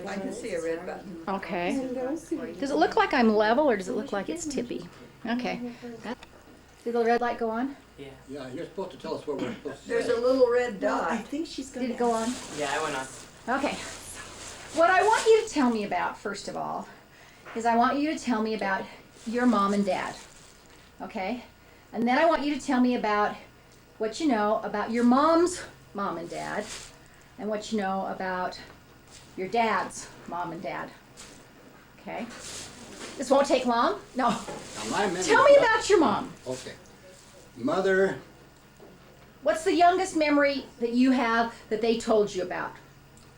I can see a red button. Okay. Does it look like I'm level or does it look like it's tippy? Okay. Did the red light go on? Yeah, you're supposed to tell us what we're supposed to There's say. a little red Well, I dot. think she's going Did it go on? Yeah, I went on. Okay. What I want you to tell me about, first of all, is I want you to tell me about your mom and dad. Okay? And then I want you to tell me about what you know about your mom's mom and dad, and what you know about your dad's mom and dad. Okay? This won't take long. No. Now, my memory- Tell me about your mom. Okay. Mother, What's the youngest memory that you have that they told you about?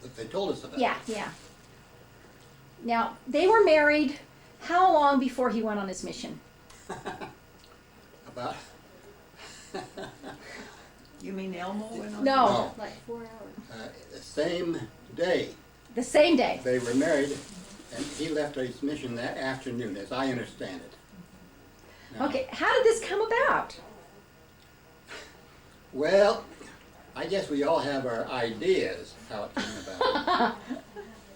that they told us about. Yeah. Now, they were married how long before he went on his mission? About, You mean Elmo went on? No. No. Like 4 hours. the same day The same day. they were married, and he left his mission that afternoon, as I understand it. Now, Okay, how did this come about? Well, I guess we all have our ideas how it came about.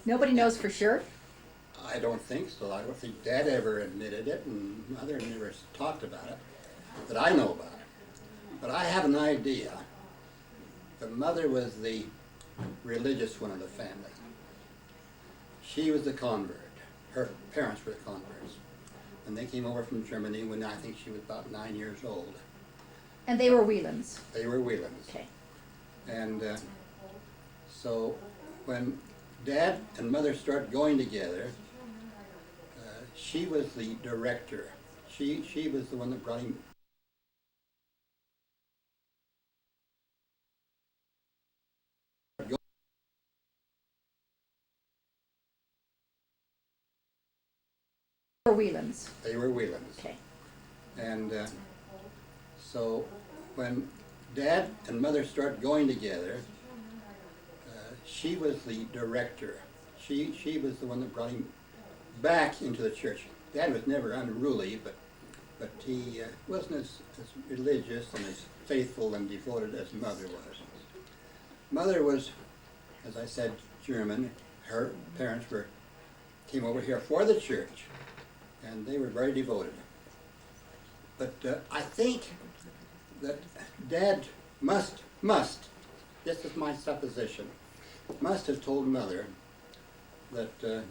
Nobody knows for sure. I don't think so. I don't think Dad ever admitted it, and Mother never talked about it, that I know about it. But I have an idea. The mother was the religious one of the family. She was the convert. Her parents were the converts. And they came over from Germany when I think she was about 9 years old. And they were Whelans. They were Whelans. Okay. And so when Dad and Mother started going together, she was the director. She was the one that brought him. They were Whelans. They were Whelans. Okay. And so when Dad and Mother started going together, she was the director. She was the one that brought him back into the church. Dad was never unruly, but he wasn't as religious and as faithful and devoted as Mother was. Mother was, as I said, German. Her parents came over here for the church, and they were very devoted. But I think that Dad must, this is my supposition, must have told Mother that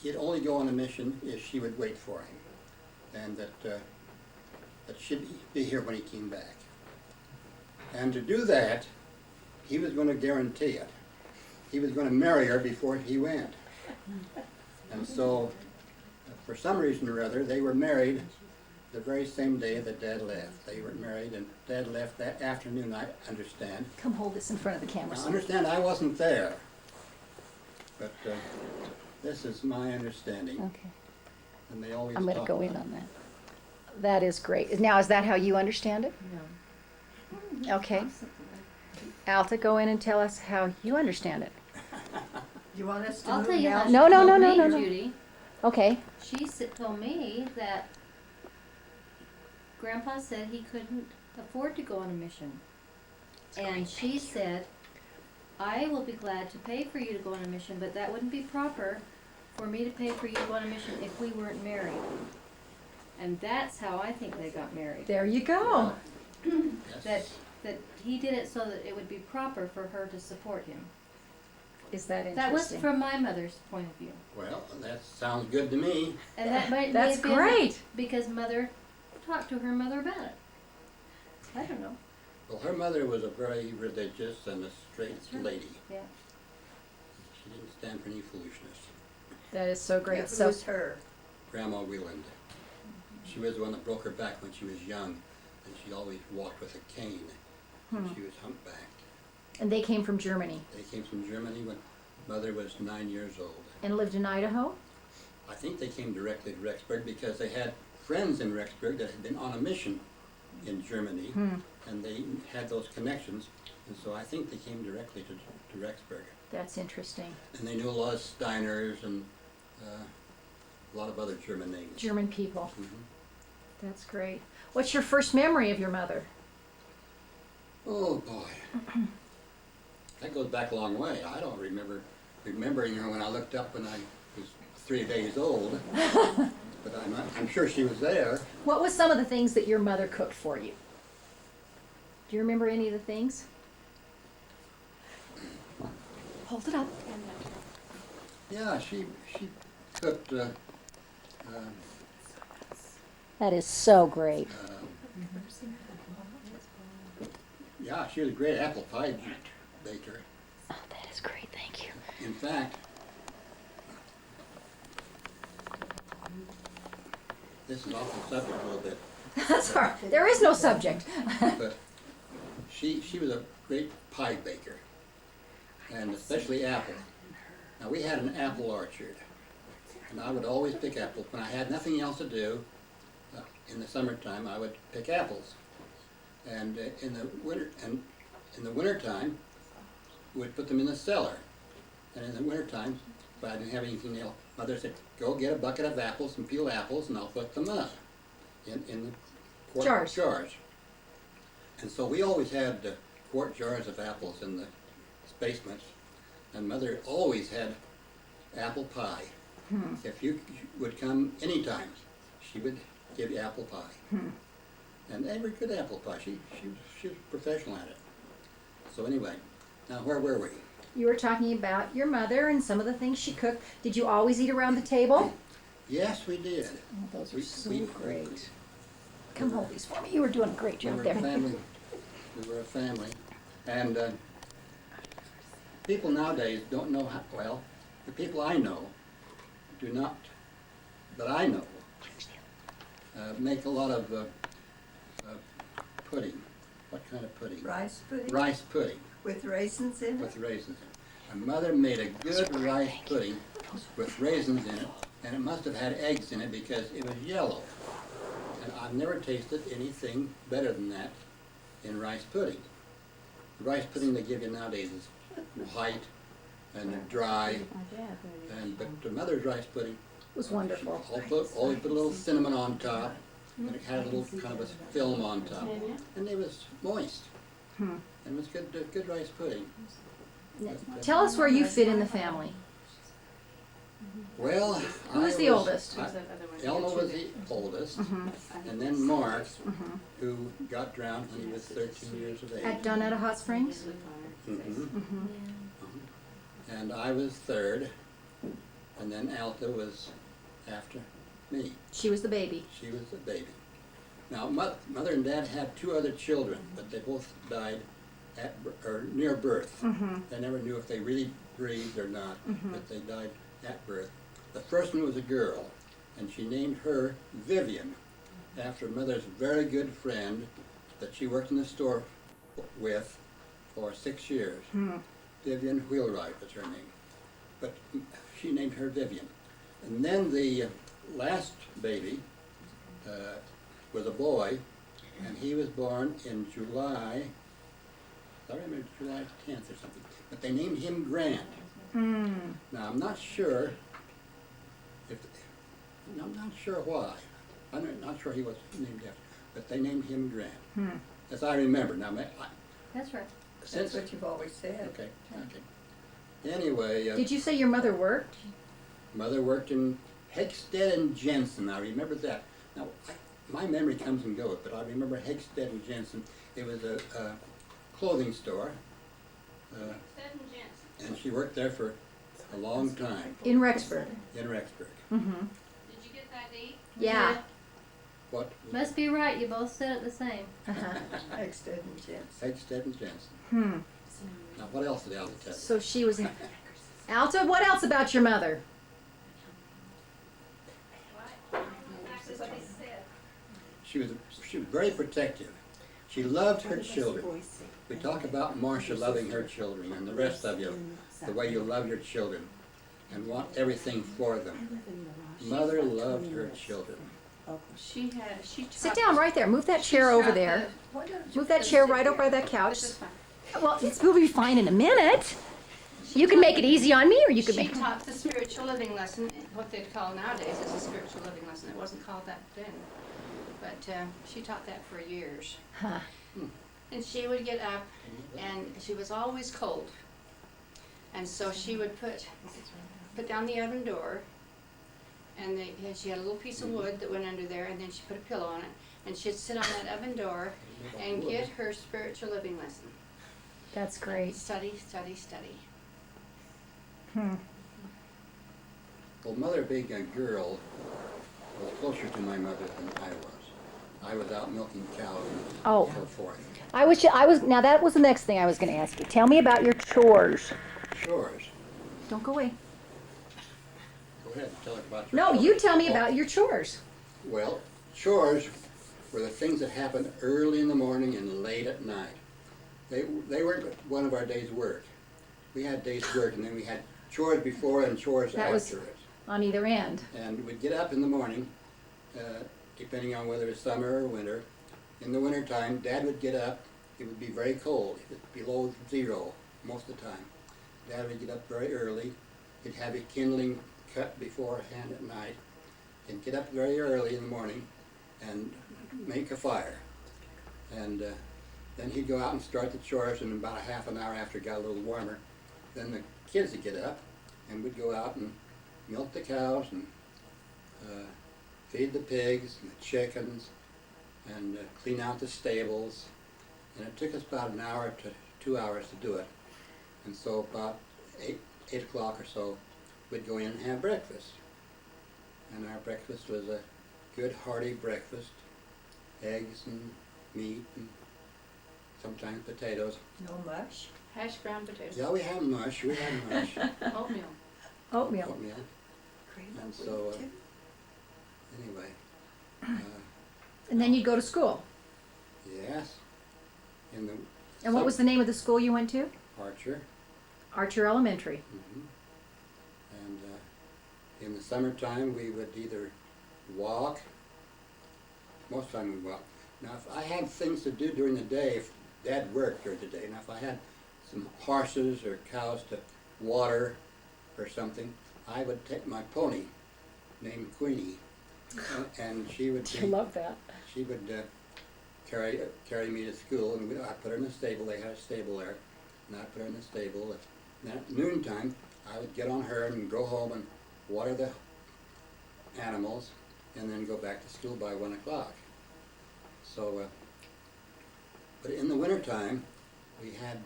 he'd only go on a mission if she would wait for him, and that she'd be here when he came back. And to do that, he was going to guarantee it. He was going to marry her before he went. And so, for some reason or other, they were married the very same day that Dad left. They were married, and Dad left that afternoon, I understand. Come hold this in front of the camera. Now, So understand, I wasn't there, but this is my understanding, okay. and they always I'm going to talk go in about on that. That is great. Now, is that how you understand it? No. Okay. Alta, go in and tell us how you understand it. You want us to I'll move tell you now? how she No, no, told no, no, me, no, no. Judy. Okay. She told me that Grandpa said he couldn't afford to go on a mission. And she said, I will be glad to pay for you to go on a mission, but that wouldn't be proper for me to pay for you to go on a mission if we weren't married. And that's how I think they got married. There you go. Yes. That he did it so that it would be proper for her to support him. Is that interesting? That was from my mother's point of view. Well, that sounds good to me. And that might That's have been great. because mother talked to her mother about it. I don't know. Well, her mother was a very religious and a straight That's right. lady. Yeah. She didn't stand for any foolishness. That is so great. Yeah, So, who's her? Grandma Wheeland. She was the one that broke her back when she was young, and she always walked with a cane. And she was humpbacked. and they came from Germany They came from Germany when Mother was 9 years old. and lived in Idaho? I think they came directly to Rexburg because they had friends in Rexburg that had been on a mission in Germany, and they had those connections, and so I think they came directly to Rexburg. That's interesting. And they knew a lot of Steiners and a lot of other German names. German people. Mhm. That's great. What's your first memory of your mother? Oh boy. that goes back a long way. I don't remembering her when I looked up when I was 3 days old. But I'm sure she was there. What was some of the things that your mother cooked for you? Do you remember any of the things? Hold it up. Yeah, she cooked. That is so great. Yeah, she was a great apple pie baker. Oh, that is great. Thank you. In fact, this is off the subject a little bit, That's all right. There is no subject. but she was a great pie baker, and especially apple. Now, we had an apple orchard, and I would always pick apples. When I had nothing else to do, in the summertime, I would pick apples. And in the wintertime, we'd put them in the cellar. And in the wintertime, if I didn't have anything else, Mother said, go get a bucket of apples and peel apples, and I'll put them up in the quart jars. And so we always had quart jars of apples in the basements, and Mother always had apple pie. If you would come anytime, she would give you apple pie. And they were good apple pie. She was professional at it. So anyway, now where were we? You were talking about your mother and some of the things she cooked. Did you always eat around the table? Yes, we did. Oh, those are We- so we- great. Come hold these for me. You were doing a great We job were there. a family. We were a family. And people nowadays don't know how, well, the people I know do not, that I know, make a lot of pudding. What kind of pudding? Rice pudding Rice pudding with raisins in it. with raisins in it. My mother made a good rice pudding with raisins in it, and it must have had eggs in it because it was yellow. And I've never tasted anything better than that in rice pudding. The rice pudding they give you nowadays is white and dry, but the mother's rice pudding Was wonderful. always put a little cinnamon on top, and it had a little kind of a film on top, and it was moist. And it was good rice pudding. Tell us where you fit in the family. Well, Who was the oldest? Elma was the oldest, and then Mark, who got drowned when he was 13 years of age. At Donetta Hot Springs? Mhm. And I was third, and then Alta was after me. She was the baby. She was the baby. Now, Mother and Dad had 2 other children, but they both died or near birth. They never knew if they really breathed or not, but they died at birth. The first one was a girl, and she named her Vivian, after Mother's very good friend that she worked in the store with for 6 years. Vivian Wheelwright was her name, but she named her Vivian. And then the last baby was a boy, and he was born in July, I remember July 10th or something, but they named him Grant. Now, I'm not sure why. I'm not sure he was named after, but they named him Grant, as I remember. Now, That's right. That's what you've always said. Okay. Anyway, Did you say your mother worked? Mother worked in Hegstead and Jensen. I remember that. Now, my memory comes and goes, but I remember Hegstead and Jensen. It was a clothing store, and she worked there for a long time In Rexburg. in Rexburg. Did you get that to eat? Yeah. What? Must be right, you both said it the same. Hegstead and Jensen. Hegstead and Jensen. Now, what else did Alta tell you? So she was in. Alta, what else about your mother? Exactly what he said. She was very protective. She loved her children. We talk about Marcia loving her children, and the rest of you, the way you love your children and want everything for them. Mother loved her children. She Sit down right there. Move that chair over there. Move that chair right over by that couch. Well, we'll be fine in a minute. You can make it easy on me, or you can She make. taught the spiritual living lesson, what they'd call nowadays is a spiritual living lesson. It wasn't called that then. But she taught that for years. Huh. And she would get up, and she was always cold. And so she would put down the oven door, and she had a little piece of wood that went under there, and then she put a pillow on it, and she'd sit on that oven door and get her spiritual living lesson. That's great. Study, study, study. Well, Mother being a girl was closer to my mother than I was. I was out milking cows Oh. and so forth. Now that was the next thing I was going to ask you. Tell me about your chores. Chores. Don't go away. Go ahead, tell us about your No, chores. you tell me about your chores. Well, chores were the things that happened early in the morning and late at night. They weren't one of our day's work. We had day's work, and then we had chores before and chores That was- after it. On either end. And we'd get up in the morning, depending on whether it's summer or winter. In the winter time, Dad would get up. It would be very cold. It was below 0 most of the time. Dad would get up very early. He'd have his kindling cut beforehand at night. He'd get up very early in the morning and make a fire. And then he'd go out and start the chores, and about a half an hour after it got a little warmer, then the kids would get up, and we'd go out and milk the cows and feed the pigs and the chickens and clean out the stables. And it took us about an hour to 2 hours to do it. And so about 8 o'clock or so, we'd go in and have breakfast. And our breakfast was a good hearty breakfast, eggs and meat and sometimes potatoes. No mush? Hash brown potatoes. Yeah, we had mush, Oatmeal. Oatmeal. oatmeal. Cream And of so, wheat, too? Anyway, And then you'd go to school. yes, in the And what was the name of the school you went to? Archer. Archer Elementary. And in the summertime, we would either walk. Most of the time we walk. Now, if I had things to do during the day, if Dad worked during the day, now if I had some horses or cows to water or something, I would take my pony named Queenie, and she would be, that. she would carry me to school, and I'd put her in the stable. They had a stable there, and I'd put her in the stable. And at noontime, I would get on her and go home and water the animals, and then go back to school by 1 o'clock. So, but in the wintertime, we had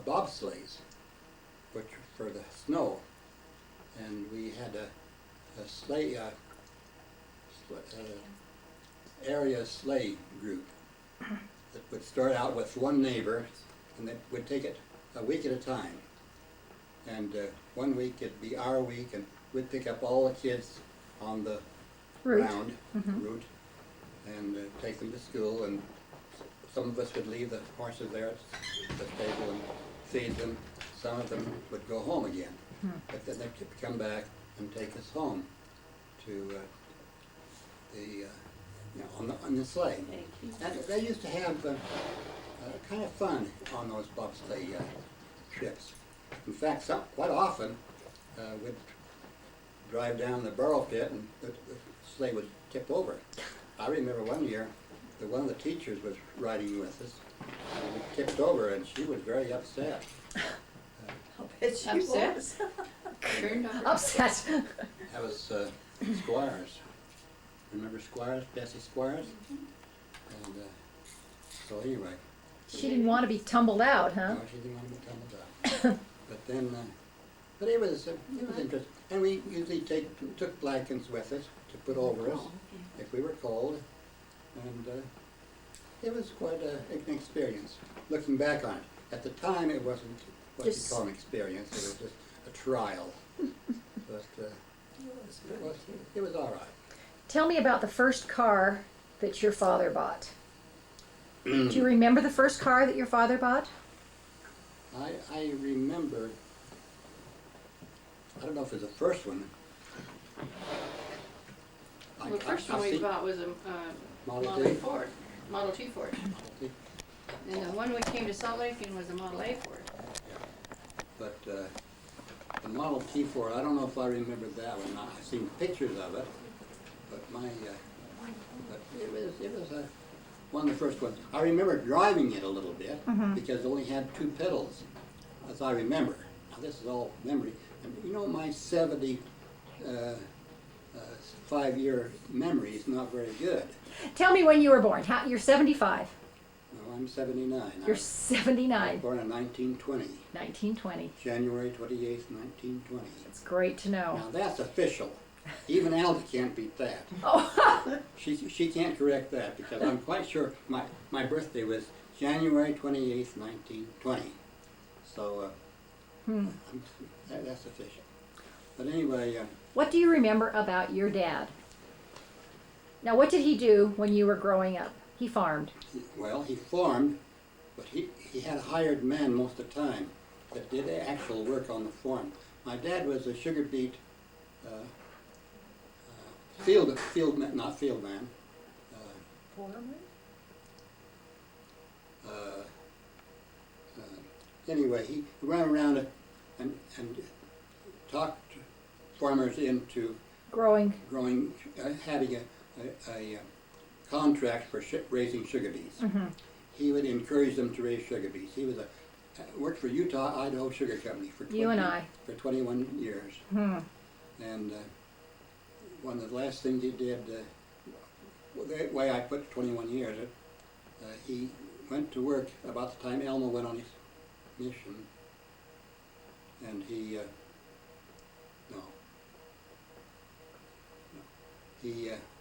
bobsleighs, which were for the snow, and we had a sleigh, area sleigh group that would start out with one neighbor, and they would take it a week at a time. And 1 week it'd be our week, and we'd pick up all the kids on the Route. route and take them to school. And some of us would leave the horses there at the stable and feed them. Some of them would go home again, but then they could come back and take us home to on the sleigh. And they used to have kind of fun on those bobsleigh trips. In fact, quite often we'd drive down the burrow pit and the sleigh would tip over. I remember one year that one of the teachers was riding with us, and it tipped over, and she was very upset. I'll bet she Upset? was. Turned on. Upset. That was Squires. Remember Squires, Bessie Squires? And so anyway, She didn't want to be tumbled out, huh? no, she didn't want to be tumbled out. But then, but it was interesting. And we usually took blankets with us to put over us if we were cold. And it was quite an experience. Looking back on it, at the time it wasn't what you call an experience. It was just a trial. But it was all right. Tell me about the first car that your father bought. Do you remember the first car that your father bought? I remember, I don't know if it was the first one. Well, the first one we bought was a Model Model T? Ford, Model T Ford. And the one we came to Salt Lake in was a Model A Ford. But the Model T Ford, I don't know if I remember that one. I've seen pictures of it, but but it was one of the first ones. I remember driving it a little bit because it only had 2 pedals, as I remember. now this is all memory, and you know my 75-year memory is not very good. Tell me when you were born. You're 75. No, I'm 79. You're I was 79. born in 1920, 1920. January 28th, 1920. It's great to know. Now that's official. Even Alta can't beat that. Oh, She can't correct that because I'm quite sure my birthday was January 28th, 1920. So that's official. But anyway, what do you remember about your dad? Now, what did he do when you were growing up? He farmed. well, he farmed, but he had a hired man most of the time that did actual work on the farm. My dad was a sugar beet not field man. Anyway, he ran around and talked farmers into Growing. having a contract for raising sugar beets. Mm-hmm. He would encourage them to raise sugar beets. He was worked for Utah Idaho Sugar Company for You and I. for 21 years. Hmm. And one of the last things he did, the way I put 21 years, he went to work about the time Elmo went on his mission, and he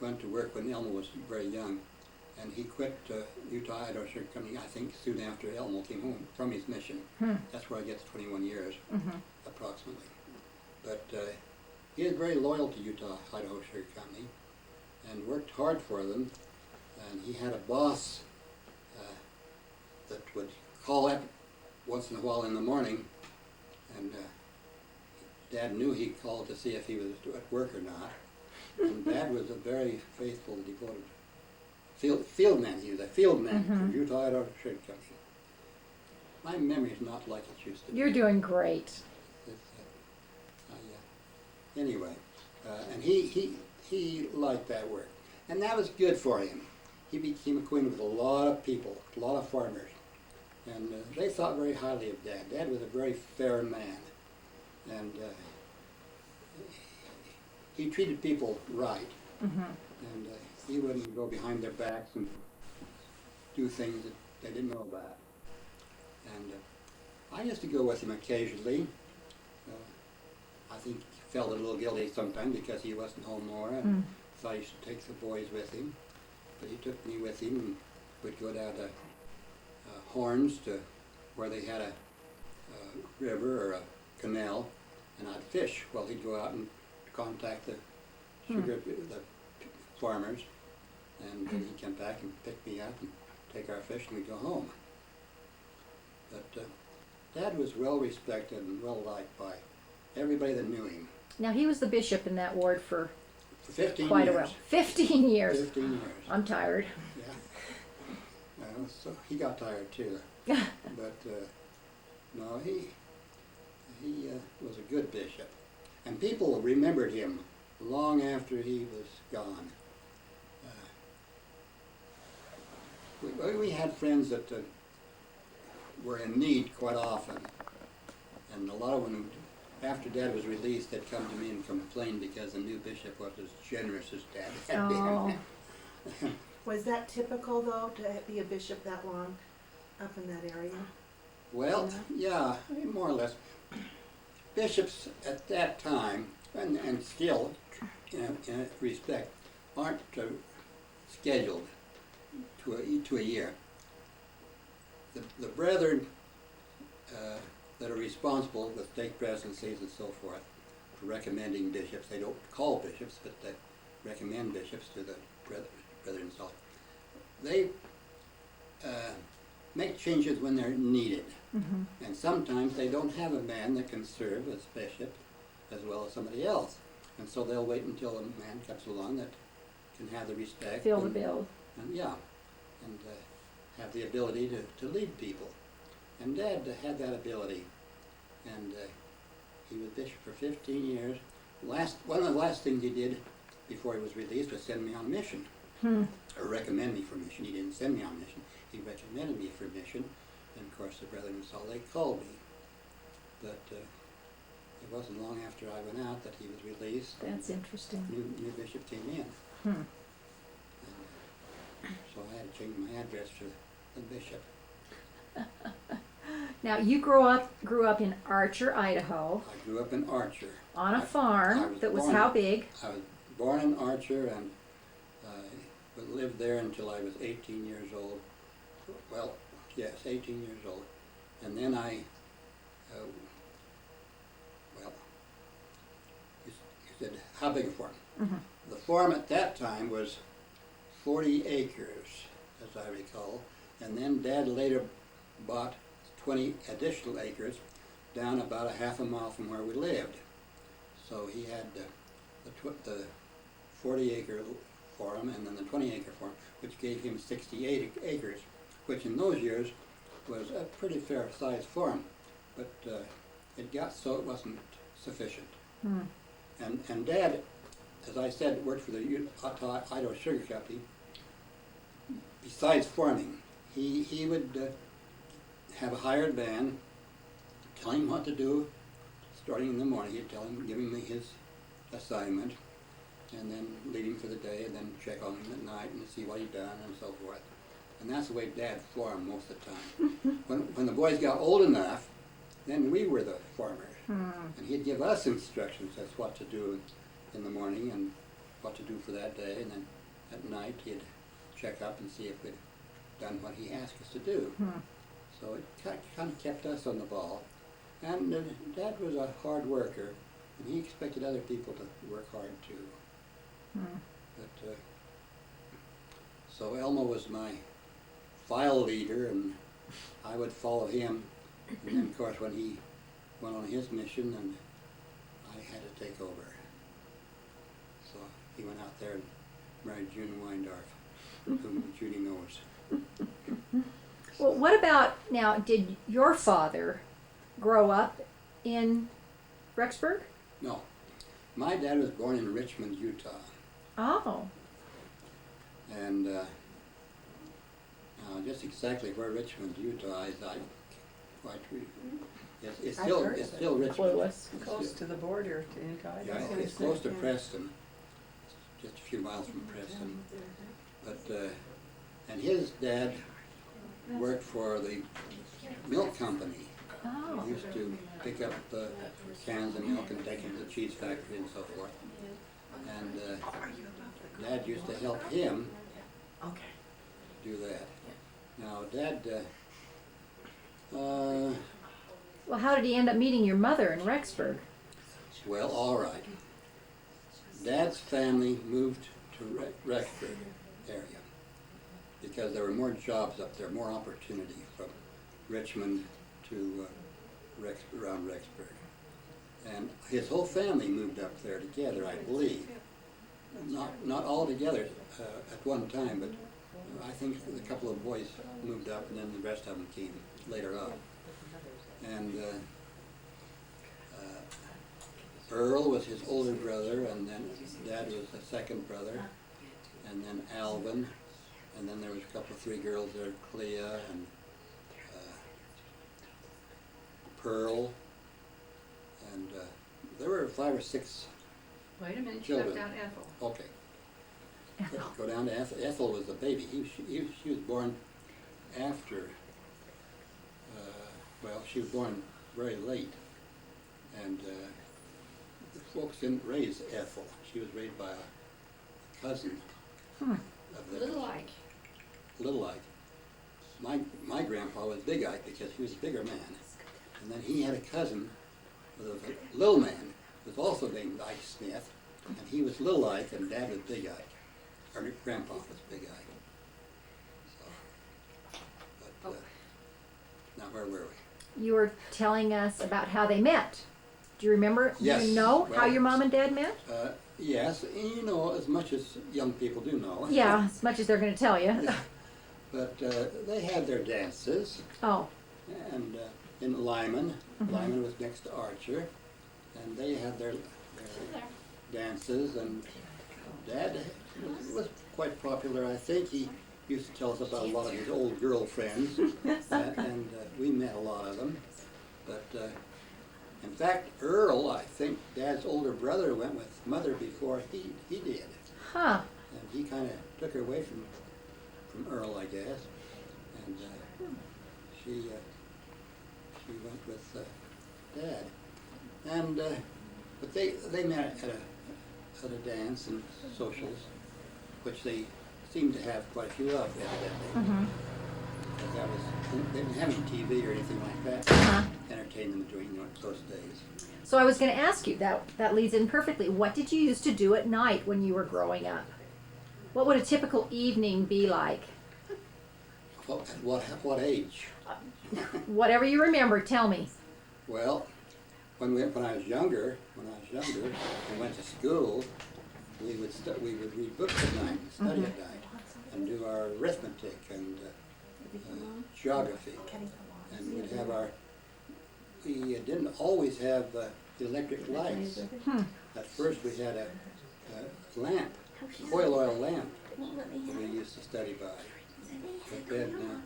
went to work when Elmo was very young, and he quit Utah Idaho Sugar Company, I think, soon after Elmo came home from his mission. That's where I get the 21 years, approximately. But he was very loyal to Utah Idaho Sugar Company and worked hard for them, and he had a boss that would call up once in a while in the morning, and Dad knew he called to see if he was at work or not. And Dad was a very faithful, devoted field man. He was a field man for Utah Idaho Sugar Company. My memory is not like it used to be. You're doing great. Anyway, and he liked that work, and that was good for him. He became acquainted with a lot of people, a lot of farmers, and they thought very highly of Dad. Dad was a very fair man, and he treated people right, and he wouldn't go behind their backs and do things that they didn't know about. And I used to go with him occasionally. I think he felt a little guilty sometimes because he wasn't home more, and thought he should take the boys with him. But he took me with him, and we'd go down to Horns to where they had a river or a canal, and I'd fish while he'd go out and contact the the farmers, and then he'd come back and pick me up and take our fish, and we'd go home. But Dad was well respected and well liked by everybody that knew him. Now, he was the bishop in that ward for 15 quite years. a while. 15 years. 15 years. I'm tired. Yeah. So he got tired too. But no, he was a good bishop, and people remembered him long after he was gone. We had friends that were in need quite often, and a lot of them, after Dad was released, they'd come to me and complain because the new bishop was as generous as Dad had been. Oh. Was that typical, though, to be a bishop that long up in that area? Well, yeah, more or less. Bishops at that time, and still, in a respect, aren't scheduled to a year. The brethren that are responsible with stake presidencies and so forth for recommending bishops, they don't call bishops, but they recommend bishops to the brethren and so on. They make changes when they're needed. And sometimes they don't have a man that can serve as bishop as well as somebody else. And so they'll wait until a man comes along that can have the respect. Fill the bill. And have the ability to lead people. And Dad had that ability. And he was bishop for 15 years. One of the last things he did before he was released was send me on mission. Or recommend me for mission. He didn't send me on mission. He recommended me for mission. And of course the brethren in Salt Lake called me. But wasn't long after I went out that he was released. That's interesting. New bishop came in. Hmm. So I had to change my address to the bishop. Now you grew up in Archer, Idaho, I grew up in Archer. on a I farm was that was born- how big? I was born in Archer and lived there until I was 18 years old. Well, yes, 18 years old. And then I, you said, how big a farm? Mhm. The farm at that time was 40 acres, as I recall. And then Dad later bought 20 additional acres down about a half a mile from where we lived. So he had the 40-acre farm and then the 20-acre farm, which gave him 68 acres, which in those years was a pretty fair-sized farm. But it got so it wasn't sufficient. Hmm. And Dad, as I said, worked for the Alta Idaho Sugar Company. Besides farming, he would have a hired man, tell him what to do. Starting in the morning, he'd tell him, give him his assignment, and then leave him for the day, and then check on him at night and see what he'd done and so forth. And that's the way Dad farmed most of the time. When the boys got old enough, then we were the farmers. Hmm. And he'd give us instructions as what to do in the morning and what to do for that day, and then at night he'd check up and see if we'd done what he asked us to do. Hmm. So it kind of kept us on the ball. And Dad was a hard worker, and he expected other people to work hard too. Hmm. But so Elmo was my file leader, and I would follow him. And then, of course, when he went on his mission, and I had to take over. So he went out there and married June Weindorf, whom Judy knows. Well, what about now? Did your father grow up in Rexburg? No, my dad was born in Richmond, Utah, Oh, and now just exactly where Richmond, Utah is, I quite really. It's I've still heard it's of it. still Richmond. Close, It's close still- to the border to Idaho. Yeah, it's close to Preston, just a few miles from Preston. But and his dad worked for the milk company. oh, He used to pick up the cans of milk and take them to the cheese factory and so forth. And Dad used to help him Okay. do that. Now, Dad, well, how did he end up meeting your mother in Rexburg? well, all right. Dad's family moved to Rexburg area because there were more jobs up there, more opportunity from Richmond to around Rexburg. And his whole family moved up there together, I believe. Not all together at one time, but I think a couple of boys moved up, and then the rest of them came later on. And Earl was his older brother, and then Dad was the second brother, and then Alvin, and then there was a couple of three girls there, Clea and Pearl, and there were 5 or 6. Wait a minute, you left Children. out Ethel. Okay. Go down to Ethel. Ethel was the baby. She was born after, well, she was born very late. And the folks didn't raise Ethel. She was raised by a cousin of theirs. Little Ike. Little Ike. My grandpa was Big Ike because he was a bigger man. And then he had a cousin who was a little man, who was also named Ike Smith. And he was Little Ike and Dad was Big Ike. Or Grandpa was Big Ike. So, but, now where were we? You were telling us about how they met. Do you remember? Yes, Do you know how well- your mom and dad met? Yes, you know, as much as young people do know. Yeah, as much as they're going to tell you. But they had their dances, Oh, and in Lyman, Lyman was next to Archer, and they had their dances, and Dad was quite popular. I think he used to tell us about a lot of his old girlfriends, and we met a lot of them. But In fact, Earl, I think Dad's older brother, went with Mother before he did. Huh. And he kind of took her away from Earl, I guess. And she went with Dad. And but they met at a dance and socials, which they seemed to have quite a few of, evidently. Because that was, they didn't have any TV or anything like that to entertain them during those days. So I was going to ask you, that leads in perfectly. What did you used to do at night when you were growing up? What would a typical evening be like? Well, at what age? Whatever you remember, tell me. Well, when I was younger and went to school, we would read books at night and study at night and do our arithmetic and geography. And we'd have we didn't always have electric lights. At first we had a lamp, coil oil lamp that we used to study by. But then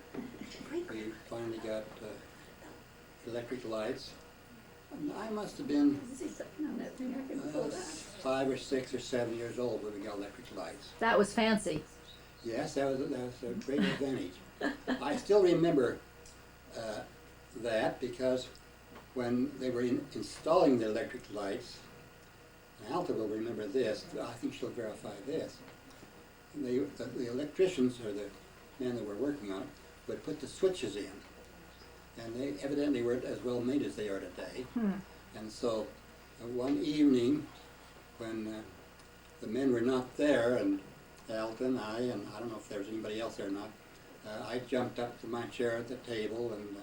we finally got electric lights. And I must have been 5 or 6 or 7 years old when we got electric lights. That was fancy. Yes, that was a great advantage. I still remember that because when they were installing the electric lights, and Alta will remember this, I think she'll verify this, the electricians, or the men that were working on it, would put the switches in. And they evidently weren't as well made as they are today. And so one evening, when the men were not there, and Alta and I don't know if there was anybody else there or not, I jumped up to my chair at the table and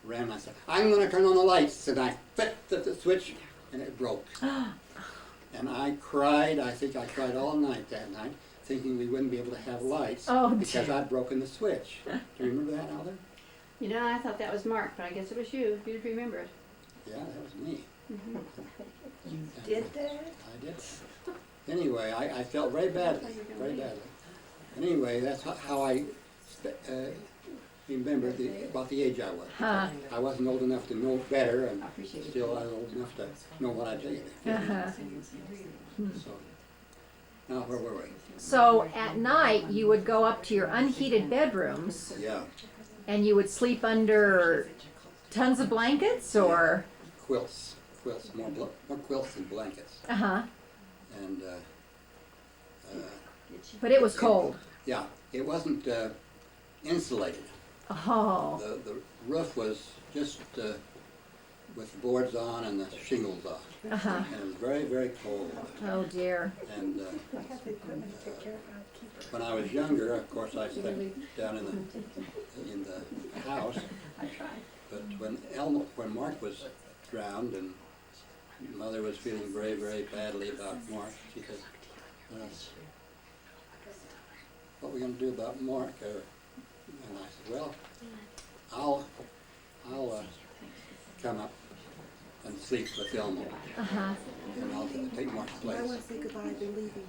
ran and I said, "I'm going to turn on the lights," and I flipped the switch and it broke. And I cried. I think I cried all night that night, thinking we wouldn't be able to have lights because I'd broken the switch. Do you remember that, Alta? You know, I thought that was Mark, but I guess it was you. You'd remember it. Yeah, that was me. You did that? I did. Anyway, I felt very badly, very badly. Anyway, that's how I remember about the age I was. I wasn't old enough to know better, and still I was old enough to know what I did. So, now where were we? So at night, you would go up to your unheated bedrooms Yeah, and you would sleep under tons of blankets, or? quilts, more quilts than blankets. And But it was cold. yeah, it wasn't insulated. Oh. The roof was just with boards on and the shingles on. And it was very, very cold. Oh dear. And when I was younger, of course, I slept down in the house. But when Mark was drowned, and Mother was feeling very, very badly about Mark, she said, "What are we going to do about Mark?" And I said, "Well, I'll come up and sleep with Elmo, and I'll take Mark's I place." want to say goodbye, I've been leaving.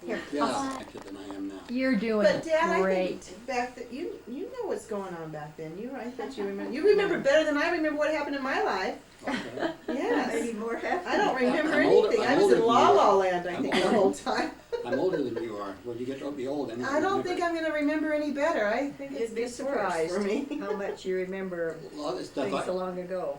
Here. Yeah, actually than I am now. You're doing But Dad, great. I think back then, you know what's going on back then. I bet you remember. You remember better than I remember what happened in my life. Okay. Yes. Maybe more happy. I don't remember I'm older- anything. I'm I was older in than La you La are. Land, I think, the whole time. I'm older than you are. When you get to be old, then I don't think I'm going to remember any better. I think it's You'd be just worse surprised for me. how much you remember A lot of this stuff. things so long ago.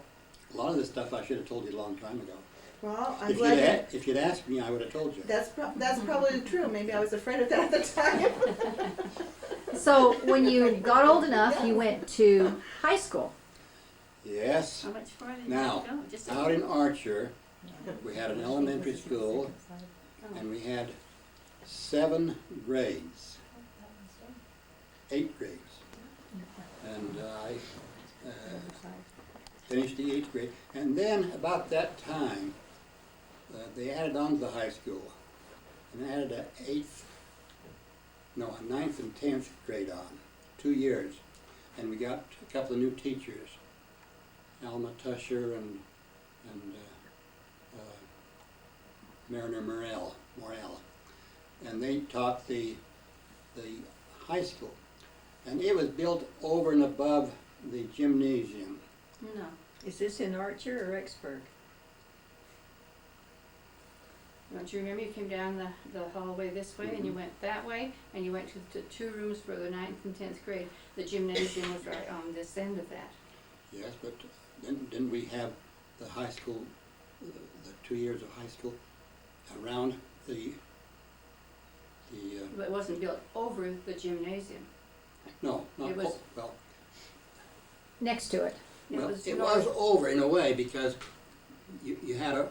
A lot of this stuff I should have told you a long time ago. Well, I'm If glad if you'd asked me, I would have told you. that's probably true. Maybe I was afraid of that at the time. So when you got old enough, you went to high school. Yes. How much farther did Now, you go? Just a out in Archer, we had an elementary school, and we had 7 grades, 8 grades. And I finished the 8th grade. And then, about that time, they added on to the high school, and added a 9th and 10th grade on, 2 years. And we got a couple of new teachers, Alma Tusher and Mariner Morel, and they taught the high school, and it was built over and above the gymnasium. No. Is this in Archer or Rexburg? Don't you remember you came down the hallway this way and you went that way and you went to the 2 rooms for the 9th and 10th grade. The gymnasium was right on this end of that. Yes, but didn't we have the high school, the 2 years of high school around the But it wasn't built over the gymnasium. no, not, It was- well, Next to it. It well, was it north. was over in a way because you had a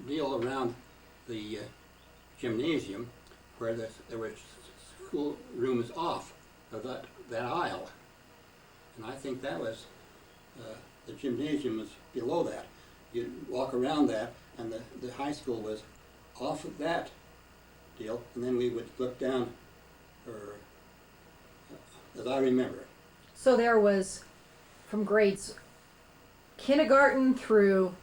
deal around the gymnasium where there were school rooms off of that aisle. And I think that was, the gymnasium was below that. You'd walk around that and the high school was off of that deal, and then we would look down, or, as I remember. So there was from grades kindergarten through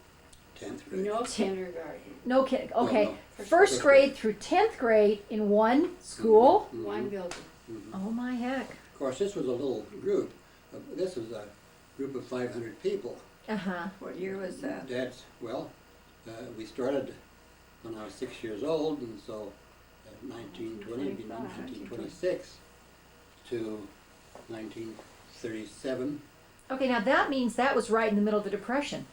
10th grade. No kindergarten. no kid. Okay, no. first First grade through 10th grade in one school. Mhm. One building. Mhm. Oh my heck. Of course, this was a little group. This was a group of 500 people. Uh huh. What year was that? That's, well, we started when I was 6 years old, and so 1920, it'd be 1926 to 1937. Okay, now that means that was right in the middle of the Depression.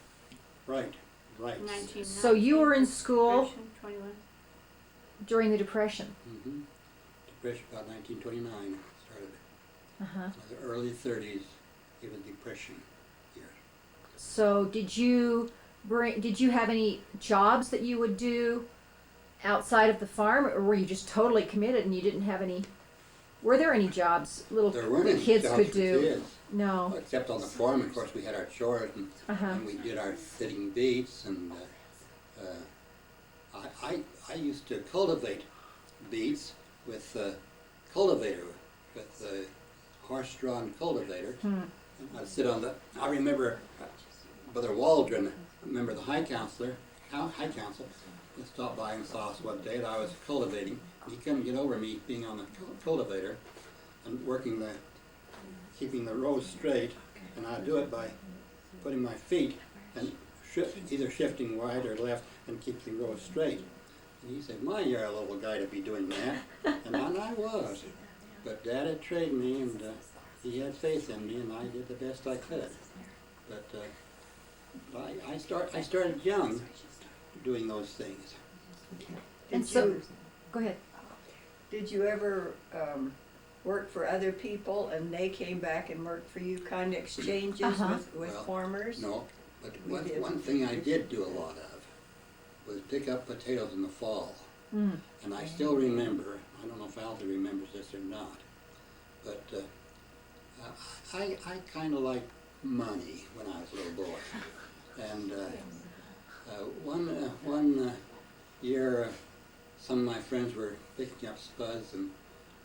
Right. 1919. So you were in school Depression, 21. during the Depression. Mm-hmm. Depression about 1929 started. Uh huh. The early 30s, it was Depression years. So did you have any jobs that you would do outside of the farm, or were you just totally committed and you didn't have any? Were there any jobs little There weren't any kids jobs could for do? kids. No. Except on the farm, of course, we had our chores, and, Uh-huh. and we did our sitting beets, and I used to cultivate beets with cultivator, with the horse-drawn cultivator. Hmm. And I'd sit on the, I remember Brother Waldron, remember the high council, he stopped by and saw us one day that I was cultivating. He couldn't get over me being on the cultivator and keeping the rows straight, and I'd do it by putting my feet and either shifting right or left and keep the rows straight. And he said, "My, you're a little guy to be doing that," and I was. But Dad had trained me, and he had faith in me, and I did the best I could. But I started young doing those things. And Did so, you, go ahead. did you ever work for other people and they came back and worked for you, kind of exchanges Uh-huh. with Well, farmers? No, but We did. one thing I did do a lot of was pick up potatoes in the fall. Mm. And I still remember, I don't know if Alta remembers this or not, but I kind of liked money when I was a little boy. And one year, some of my friends were picking up spuds, and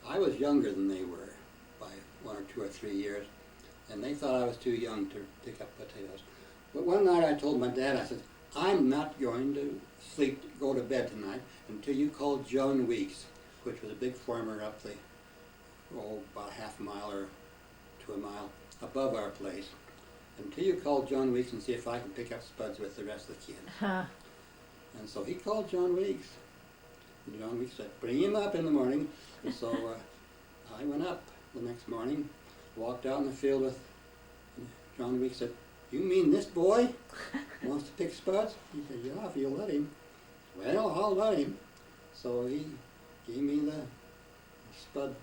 I was younger than they were by 1 or 2 or 3 years, and they thought I was too young to pick up potatoes. But one night I told my dad, I said, "I'm not going to go to bed tonight until you call John Weeks," which was a big farmer up about half a mile or to a mile above our place. "Until you call John Weeks and see if I can pick up spuds with the rest of the kids." Huh. And so he called John Weeks. And John Weeks said, "Bring him up in the morning." And so I went up the next morning, walked out in the field with John Weeks. Said, "You mean this boy wants to pick spuds?" He said, "Yeah, if you'll let him." "Well, I'll let him." So he gave me the spud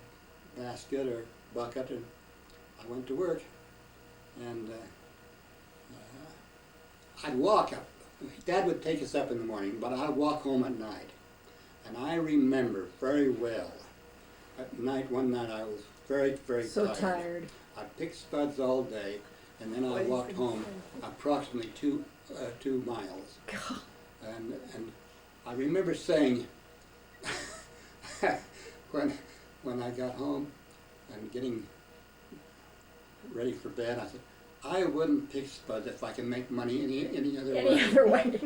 basket or bucket, and I went to work. And I'd walk up. Dad would take us up in the morning, but I'd walk home at night. And I remember very well, one night I was very, very So tired. I picked spuds all day, and then I walked home approximately 2 miles. God. And I remember saying, when I got home and getting ready for bed, I said, "I wouldn't pick spuds if I can make money any other Any way." other way.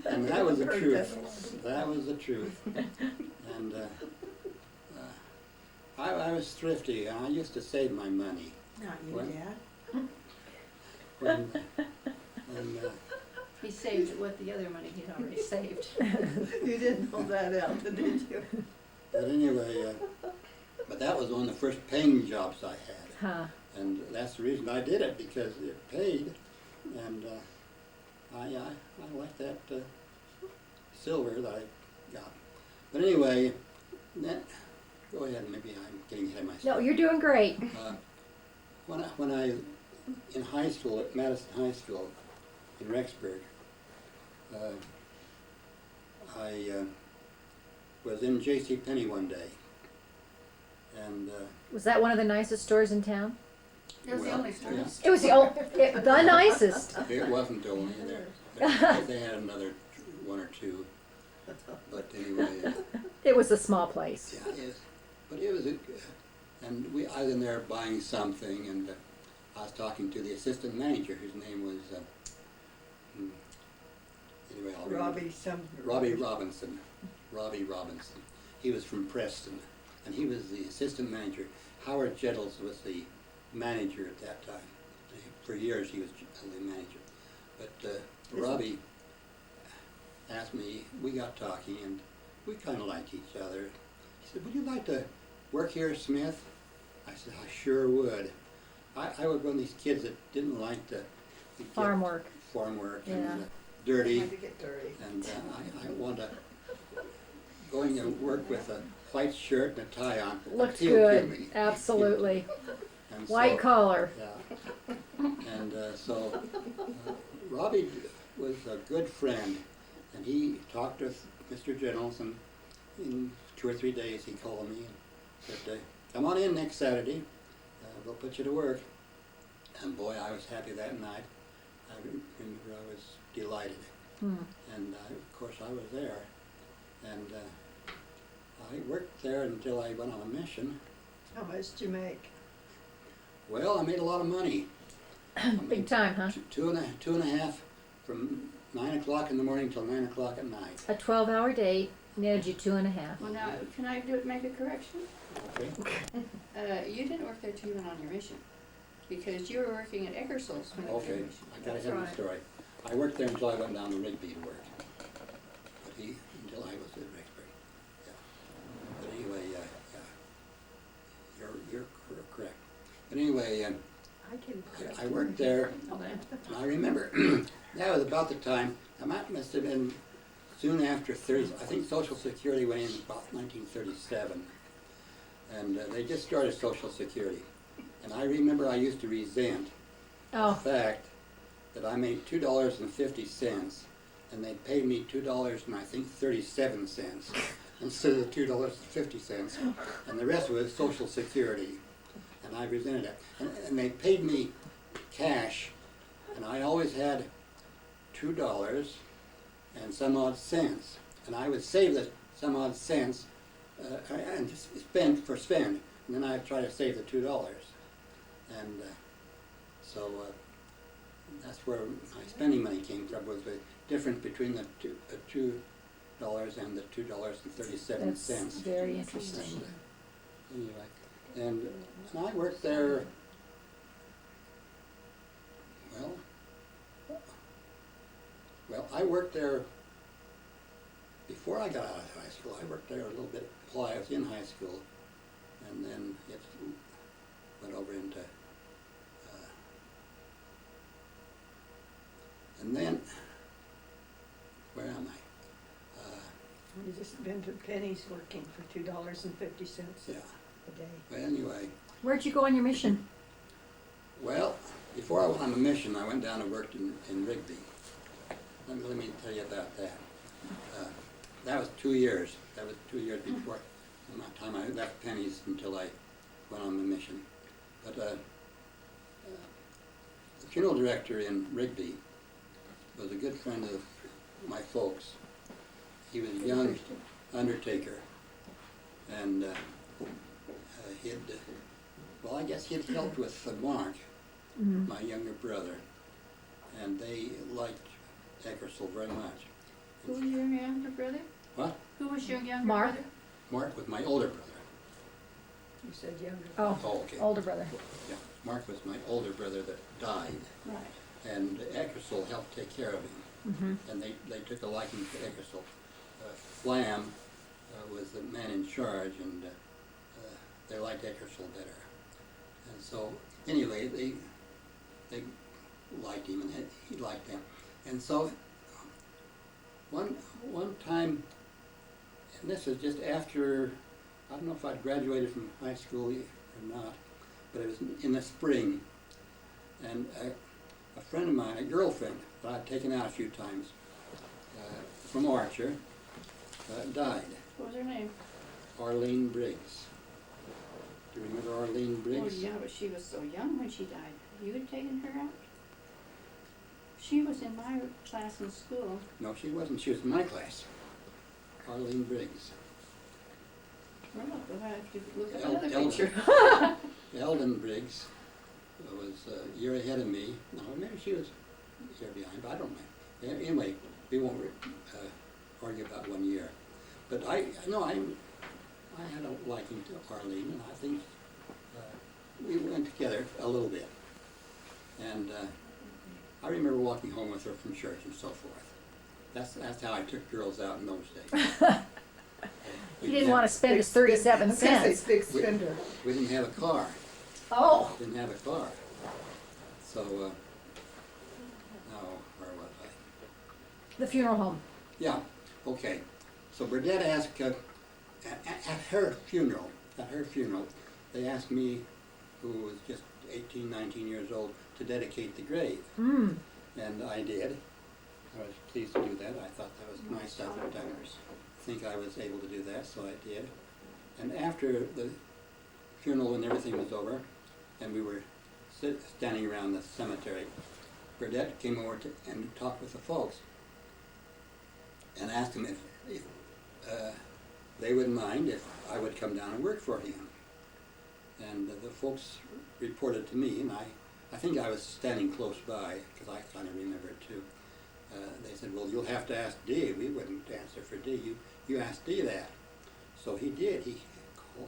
And that was the truth. That was the truth. And I was thrifty, and I used to save my money. Not you, What? Dad. when He saved it with the other money he'd already saved. You didn't know that, Alta, did you? but anyway, but that was one of the first paying jobs I had. Huh. And that's the reason I did it, because it paid, and I like that silver that I got. But anyway, go ahead, maybe I'm getting ahead of myself. No, you're doing great. When I in high school, at Madison High School in Rexburg, I was in J.C. Penney one day, and Was that one of the nicest stores in town? It was the well, only store. yeah. It was the nicest. It wasn't the only there. They had another one or two. But anyway, It was a small place. yeah, but it was and I was in there buying something, and I was talking to the assistant manager, whose name was, anyway, I'll remember. Robbie Robinson. Robbie Robinson. He was from Preston, and he was the assistant manager. Howard Jettles was the manager at that time. For years he was the manager. But Robbie asked me, we got talking, and we kind of liked each other. He said, would you like to work here, Smith? I said, I sure would. I was one of these kids that didn't like to get Farm work. and Yeah. dirty, Had to get dirty. and I wanted to going and work with a white shirt and a tie on. Looked appealed to good. me. Absolutely. And White collar. Yeah. And so Robbie was a good friend, and he talked with Mr. Jennings, and in 2 or 3 days he called me and said, come on in next Saturday, we'll put you to work. And boy, I was happy that night. I remember I was delighted. Hmm. And of course I was there. And I worked there until I went on a mission. How much did you make? Well, I made a lot of money. I Big made time, huh? two and a half from 9 o'clock in the morning till 9 o'clock at night. A 12-hour day netted you 2.5. Well, now, can I make a correction? Okay. You didn't work there till you went on your mission, because you were working at Eckersl's when you went on Okay, your mission. I gotta That's have the right. story. I worked there until I went down to Rigby to work. But until I was at Rexbury. Yeah. But anyway, yeah. You're correct. But anyway, I can correct I worked there, Okay. and I remember, that was about the time, must have been soon after I think Social Security went in about 1937. And they just started Social Security. And I remember I used to resent the Oh, fact that I made $2.50, and they paid me $2.37 instead of $2.50, and the rest was Social Security, and I resented it. And they paid me cash, and I always had $2 and some odd cents, and I would save the some odd cents and spend, and then I'd try to save the $2, and so that's where my spending money came from, was the difference between the $2 and the $2.37. that's very interesting. Anyway, and I worked there, well, I worked there before I got out of high school. I worked there a little bit while I was in high school, and then it went over into, and then, where am I? You just been to Penny's working for $2.50 Yeah, a day. but anyway, Where'd you go on your mission? well, before I went on the mission, I went down and worked in Rigby. Let me tell you about that. That was 2 years. That was 2 years before my time I left Penny's until I went on the mission. But the funeral director in Rigby was a good friend of my folks. He was a young undertaker, and I guess he'd helped with Mark, my younger brother, and they liked Eckersall very much. Who was your younger brother? What? Who was your younger Mark? brother? Mark was my older brother. You said younger. Oh, Oh, okay. older brother. Yeah, Mark was my older brother that died. Right. and Eckersall helped take care of him. And they took a liking to Eckersall. Flam was the man in charge, and they liked Eckersall better. And so, anyway, they liked him, and he liked them. And so, one time, and this was just after, I don't know if I'd graduated from high school or not, but it was in the spring, and a friend of mine, a girlfriend that I'd taken out a few times from Archer, died. What was her name? Arlene Briggs. Do you remember Arlene Oh, Briggs? yeah, but she was so young when she died. You had taken her out? She was in my class in school. No, she wasn't. She was in my class. Arlene Briggs. Well, we'll have to look at El- another Elder. picture. Eldon Briggs was a year ahead of me. No, maybe she was a year behind, but I don't know. Anyway, we won't argue about 1 year. But I had a liking to Arlene, and I think we went together a little bit. And I remember walking home with her from church and so forth. That's how I took girls out in those days. He didn't want to spend his 37 cents. Big spender. We didn't have a car. Oh, Didn't have a car. So, no, where was I? the funeral home. Yeah, okay. So Burdette asked, at her funeral, they asked me, who was just 18, 19 years old, to dedicate the grave. Mm. And I did. I was pleased to do that. I thought that was nice of her. I think I was able to do that, so I did. And after the funeral and everything was over, and we were standing around the cemetery, Burdette came over and talked with the folks and asked them if they wouldn't mind if I would come down and work for him. And the folks reported to me, and I think I was standing close by, because I kind of remember it too. They said, well, you'll have to ask Dee. We wouldn't answer for Dee. You asked Dee that. So he did. He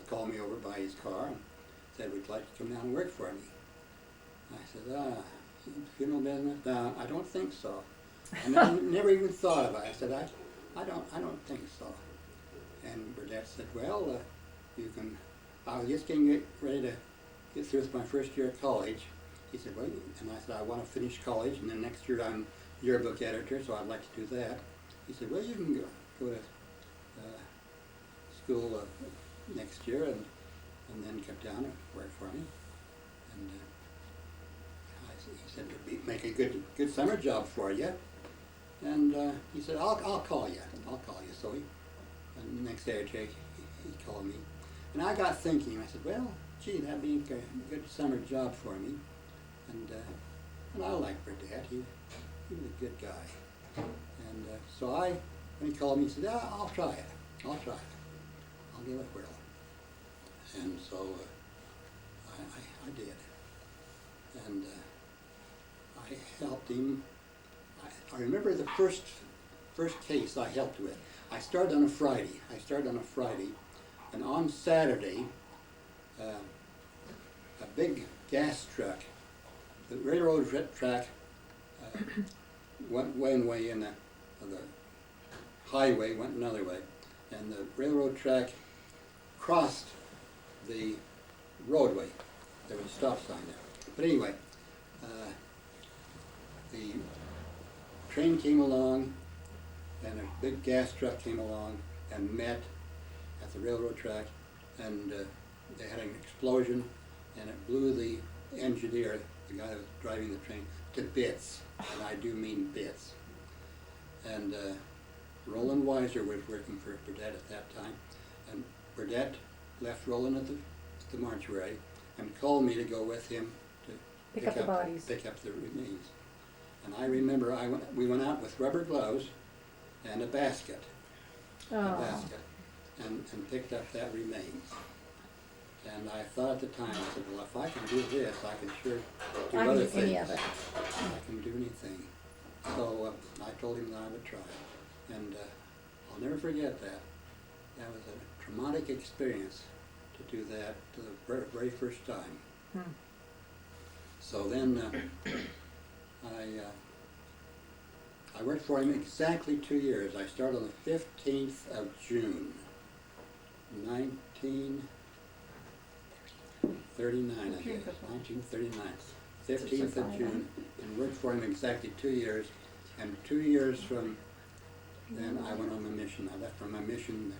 called me over by his car and said, would you like to come down and work for me? I said, funeral business? No, I don't think so. And I never even thought about it. I said, I don't think so. And Burdette said, well, you can, I was just getting ready to get through with my first year at college. He said, well, and I said, I want to finish college, and then next year I'm yearbook editor, so I'd like to do that. He said, well, you can go to school next year and then come down and work for me. And he said, it'd make a good summer job for you. And he said, I'll call you. So and the next day or two, he called me. And I got thinking, I said, well, gee, that'd be a good summer job for me. And I liked Burdette. He was a good guy. And so when he called me, he said, I'll try it. I'll give it a whirl. And so I did. And I helped him. I remember the first case I helped with. I started on a Friday. And on Saturday, a big gas truck, the railroad track went one way and the highway went another way. And the railroad track crossed the roadway. There was a stop sign there. But anyway, the train came along, and a big gas truck came along and met at the railroad track, and they had an explosion, and it blew the engineer, the guy that was driving the train, to bits, and I do mean bits. And Roland Weiser was working for Burdette at that time, and Burdette left Roland at the mortuary and called me to go with him to Pick up the bodies. Pick up the remains. And I remember we went out with rubber gloves and a basket, Oh. and picked up that remains. And I thought at the time, I said, well, if I can do this, I can sure do I can other do things. any of it. I can do anything. So I told him that I would try. And I'll never forget that. That was a traumatic experience to do that the very first time. Hmm. So then I worked for him exactly 2 years. I started on the 15th of June, 1939, I guess, 1939. 15th of June, and worked for him exactly 2 years. And 2 years from then, I went on my mission. I left from my mission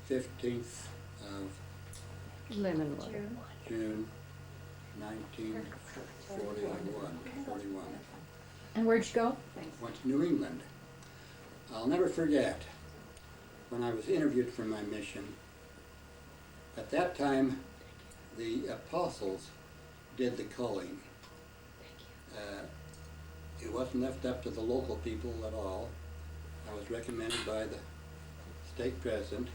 the 15th of June, 1941. And where'd you go? Went to New England. I'll never forget when I was interviewed for my mission. At that time, the apostles did the calling. It wasn't left up to the local people at all. I was recommended by the stake president,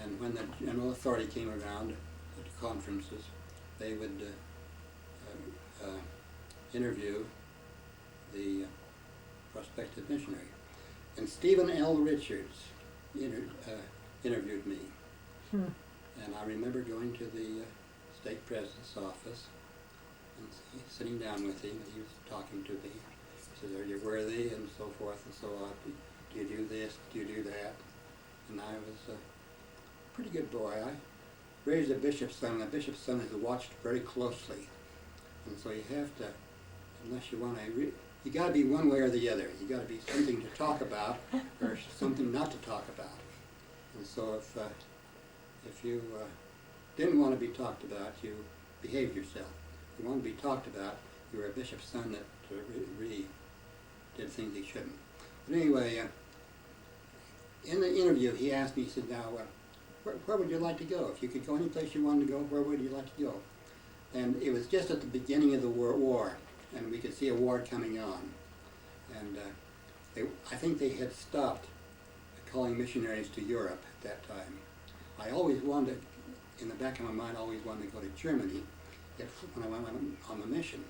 and when the general authority came around at the conferences, they would interview the prospective missionary. And Stephen L. Richards interviewed me. And I remember going to the stake president's office and sitting down with him, and he was talking to me. He said, "Are you worthy?" and so forth and so on. "Do you do this? Do you do that?" And I was a pretty good boy. I raised a bishop's son, and a bishop's son is watched very closely. And so you have to, unless you want to, you got to be one way or the other. You got to be something to talk about or something not to talk about. And so if you didn't want to be talked about, you behaved yourself. If you want to be talked about, you were a bishop's son that really did things he shouldn't. But anyway, in the interview, he asked me, he said, "Now, where would you like to go? If you could go any place you wanted to go, where would you like to go?" And it was just at the beginning of the war, and we could see a war coming on. And I think they had stopped calling missionaries to Europe at that time. I always wanted, in the back of my mind, I always wanted to go to Germany when I went on the mission.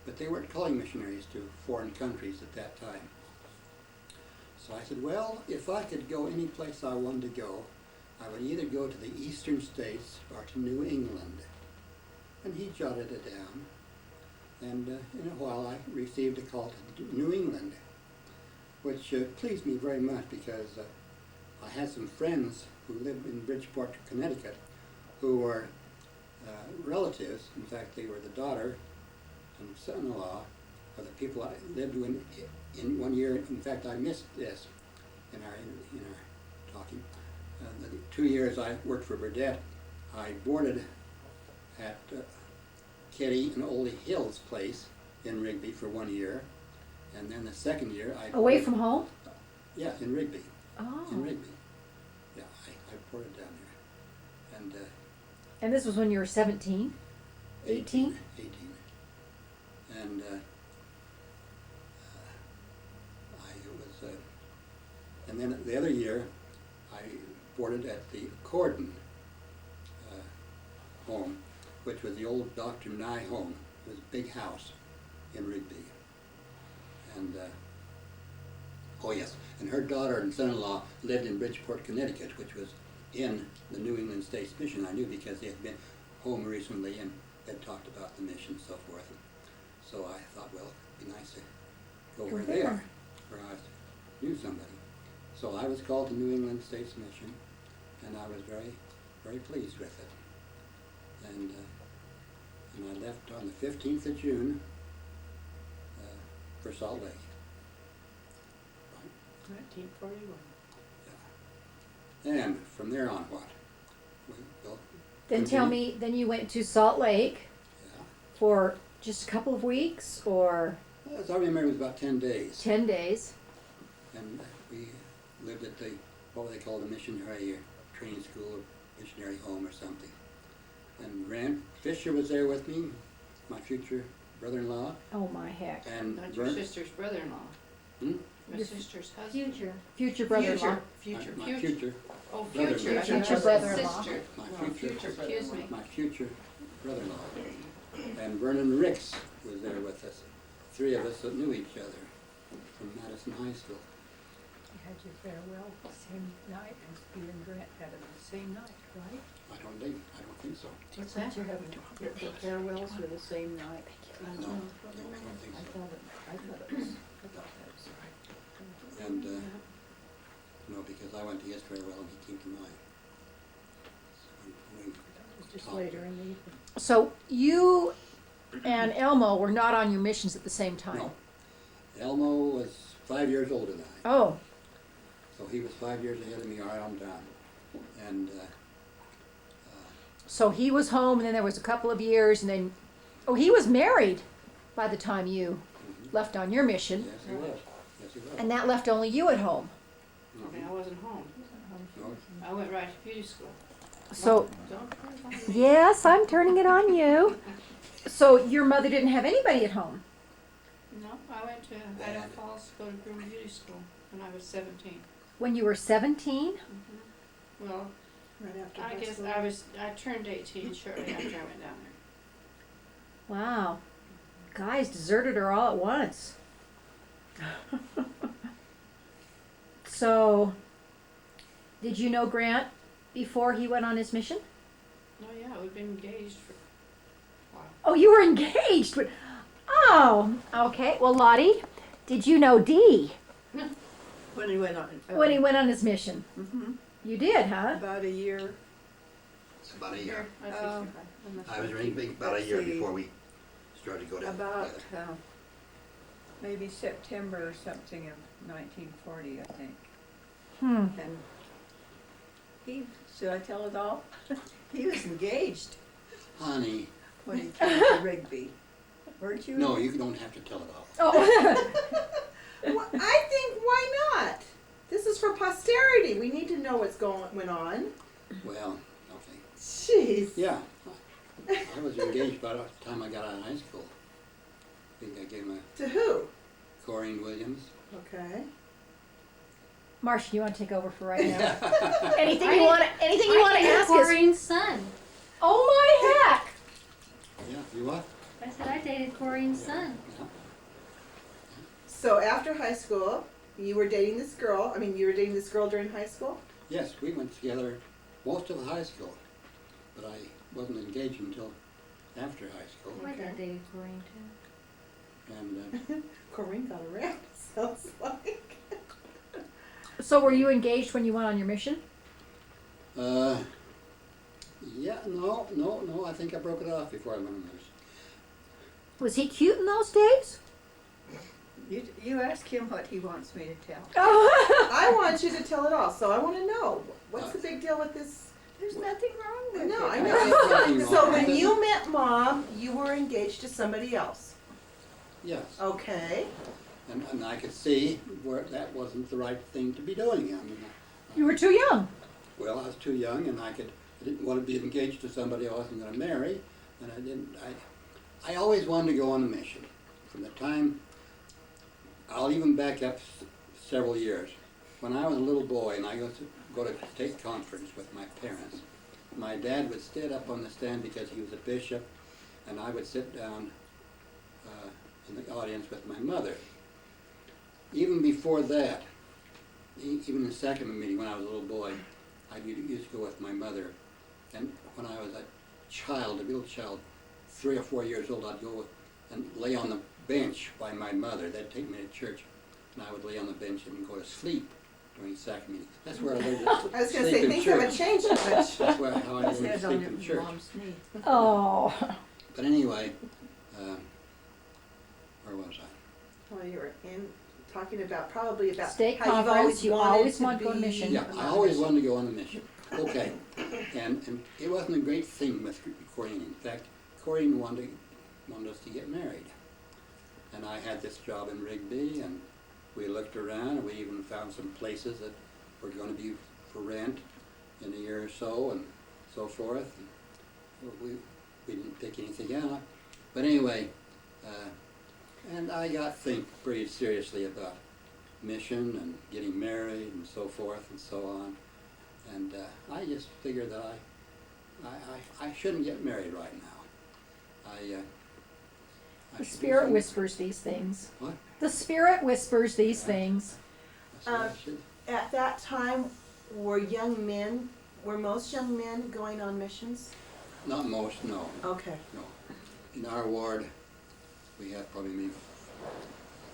But they weren't calling missionaries to foreign countries at that time. So I said, well, if I could go any place I wanted to go, I would either go to the eastern states or to New England. And he jotted it down. And in a while I received a call to New England, which pleased me very much because I had some friends who lived in Bridgeport, Connecticut, who were relatives. In fact, they were the daughter and son-in-law of the people I lived with in 1 year. In fact, I missed this in our talking. The 2 years I worked for Burdett, I boarded at Kitty and Oldie Hill's place in Rigby for 1 year, and then the second year I Away from home? Yeah, in Rigby. Oh. In Rigby. Yeah, I boarded down there, and And this was when you were 17? 18? 18. And and then the other year, I boarded at the Corden home, which was the old Dr. Nye home. It was a big house in Rigby. And, oh yes, and her daughter and son-in-law lived in Bridgeport, Connecticut, which was in the New England States Mission. I knew because they had been home recently and had talked about the mission and so forth. So I thought, well, it'd be nice to go where they are, where I knew somebody. So I was called to New England States Mission, and I was very, very pleased with it. And I left on the 15th of June for Salt Lake. 1941. And from there on, what? Well, Then tell me, then you went to Salt Lake yeah. for just a couple of weeks or As I remember, it was about 10 days. 10 days? And we lived at the, what they call the missionary training school or missionary home or something. And Grant Fisher was there with me, my future brother-in-law. Oh my heck. And Not your sister's brother-in-law. My Your sister's husband. Future brother-in-law. Future. My future Oh, brother-in-law. future. I Future thought you said brother-in-law. sister. My Oh, future Excuse me. my future brother-in-law. And Vernon Ricks was there with us. Three of us that knew each other from Madison High School. You had your farewell the same night as you and Grant had it the same night, right? I don't think so. What's that? Your farewells were the same night. No, I don't think I so. thought that was right. And, no, because I went to his farewell and he came to mine. So we It was just talked. later in the evening. So you and Elmo were not on your missions at the same time? No. Elmo was 5 years older than I, Oh, so he was 5 years ahead of me right on time. And, so he was home and then there was a couple of years and then, oh, he was married by the time you left on your mission. yes, he was. Yes, he was. And that left only you at home. I mean, I wasn't home. No, I went right to beauty school. So, Don't. yes, I'm turning it on you. So your mother didn't have anybody at home? No, I went to Idaho Falls to go to groom beauty school when I was 17. When you were 17? Well, Right after I high guess school. I turned 18 shortly after I went down there. Wow. Guys deserted her all at once. So, did you know Grant before he went on his mission? Oh yeah, we've been engaged for a while. Oh, you were engaged. Oh, okay. Well, Lottie, did you know Dee When he went on. when he went on his mission? Mhm. You did, huh? About a year. it's about a Here, year. I see Um, I was really big about a Let's year see. before we started to go down. About, maybe September or something of 1940, I think. And he, should I tell it all? He was engaged Honey, when he came to Rigby. Weren't you? no, you don't have to tell it all. Oh. I think, why not? This is for posterity. We need to know went on. Well, okay. Jeez. Yeah, I was engaged by the time I got out of high school. I think I gave my To who? Corrine Williams. Okay. Marcia, you want to take over for right now? Anything I you did- want to? Anything you want to ask us? Corrine's son. Oh my heck! Yeah, you what? I said I dated Corrine's son. Yeah. So after high school, you were dating this girl. I mean, you were dating this girl during high school? Yes, we went together most of high school, but I wasn't engaged until after high school. My Okay. dad dated Corrine too. And Corinne got around, sounds like. So were you engaged when you went on your mission? yeah, no, I think I broke it off before I went on this. Was he cute in those days? You ask him what he wants me to tell. I want you to tell it all, so I want to know. What's the big deal with this? There's nothing wrong with it. No, I Nothing know. wrong So with when it. you met Mom, you were engaged to somebody else. Yes, Okay. and I could see where that wasn't the right thing to be doing. I mean, You were too young. well, I was too young, and I didn't want to be engaged to somebody I wasn't going to marry, and I always wanted to go on a mission. From the time, I'll even back up several years. When I was a little boy and I go to state conference with my parents, my dad would stand up on the stand because he was a bishop, and I would sit down in the audience with my mother. Even before that, even in the second meeting when I was a little boy, I used to go with my mother. And when I was a child, a little child, 3 or 4 years old, I'd go and lay on the bench by my mother. They'd take me to church, and I would lay on the bench and go to sleep during sacrament meetings. That's where I learned to I was going to sleep say, in things church. haven't changed much. That's how I His learned to head's on sleep your in church. mom's knee. Oh. But anyway, where was I? Well, you were talking about, probably about State how you've conference, you always wanted want to go on a be mission. Yeah, I always wanted to go on a mission. Okay, and it wasn't a great thing with Corinne. In fact, Corinne wanted us to get married. And I had this job in Rigby, and we looked around, and we even found some places that were going to be for rent in a year or so, and so forth. And we didn't pick anything out. But anyway, and I got to think pretty seriously about mission and getting married and so forth and so on. And I just figured that I shouldn't get married right now. I The should do Spirit something- whispers these things. What? The Spirit whispers these things. I said I should. At that time, were most young men going on missions? Not most, no, Okay. no. In our ward, we have probably maybe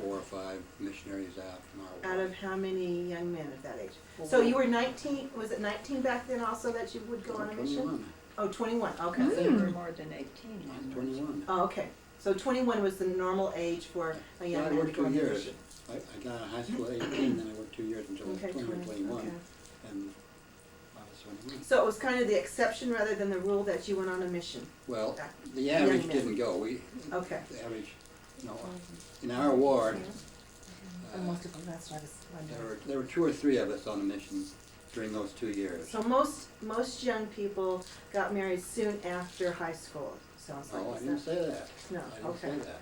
4 or 5 missionaries out from our Out ward. of how many young men at that age? So you were 19, was it 19 back then also that you would go on a mission? 21. Oh, 21, okay. They were more than 18 I'm when 21. Oh, okay. So 21 was the normal age for a young I man to worked go 2 on a years. mission. I got out of high school at 18, then I worked 2 years until I was Okay, 20 or 20, 21, okay. and I was 21. So it was kind of the exception rather than the rule that you went on a mission? Well, back- the average Young men. didn't go. Okay. The average, no, in our ward, Most of them, that's what I was wondering. there were 2 or 3 of us on a mission during those 2 years. So most young people got married soon after high school, sounds like. No, I is didn't that- say that. No, I didn't okay. say that.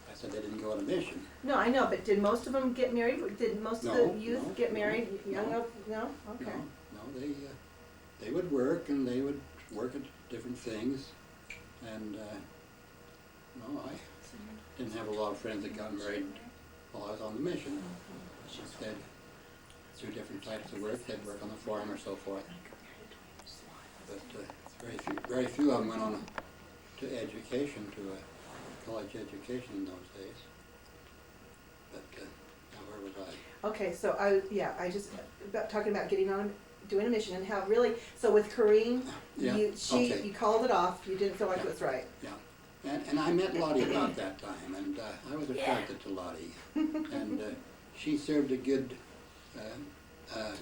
I said they didn't go on a mission. No, I know, but did most of them get married? Did most of No, the youth no, get no, married young? no. No? Okay. No, they would work, and they would work at different things, and, no, I didn't have a lot of friends that got married while I was on the mission. Instead, through different types of work, they'd work on the farm or so forth. But very few of them went on to education, to a college education in those days. But now where was I? Okay, so I just, talking about getting on, doing a mission and how really, so with Corrine, Yeah, okay. you called it off, you didn't feel like it was right. Yeah, and I met Lottie about that time, and I was attracted to Lottie. And she served a good,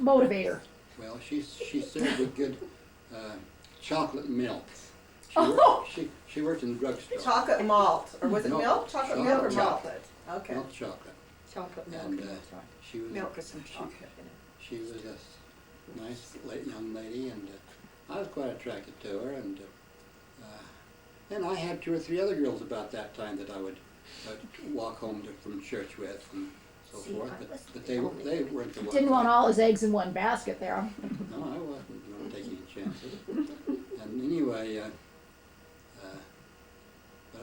Motivator. well, she served a good chocolate milk. She worked in the drugstore. Chocolate malt, or was it No, milk? Chocolate chocolate. milk or malt? chocolate. Okay. Milk chocolate. Chocolate milk, And and that's right. she was Milk with some chocolate in it. she was a nice young lady, and I was quite attracted to her. And I had 2 or 3 other girls about that time that I would walk home from church with and so forth. But they weren't the ones. Didn't want all his eggs in one basket there. No, I wasn't going to take any chances. And anyway, but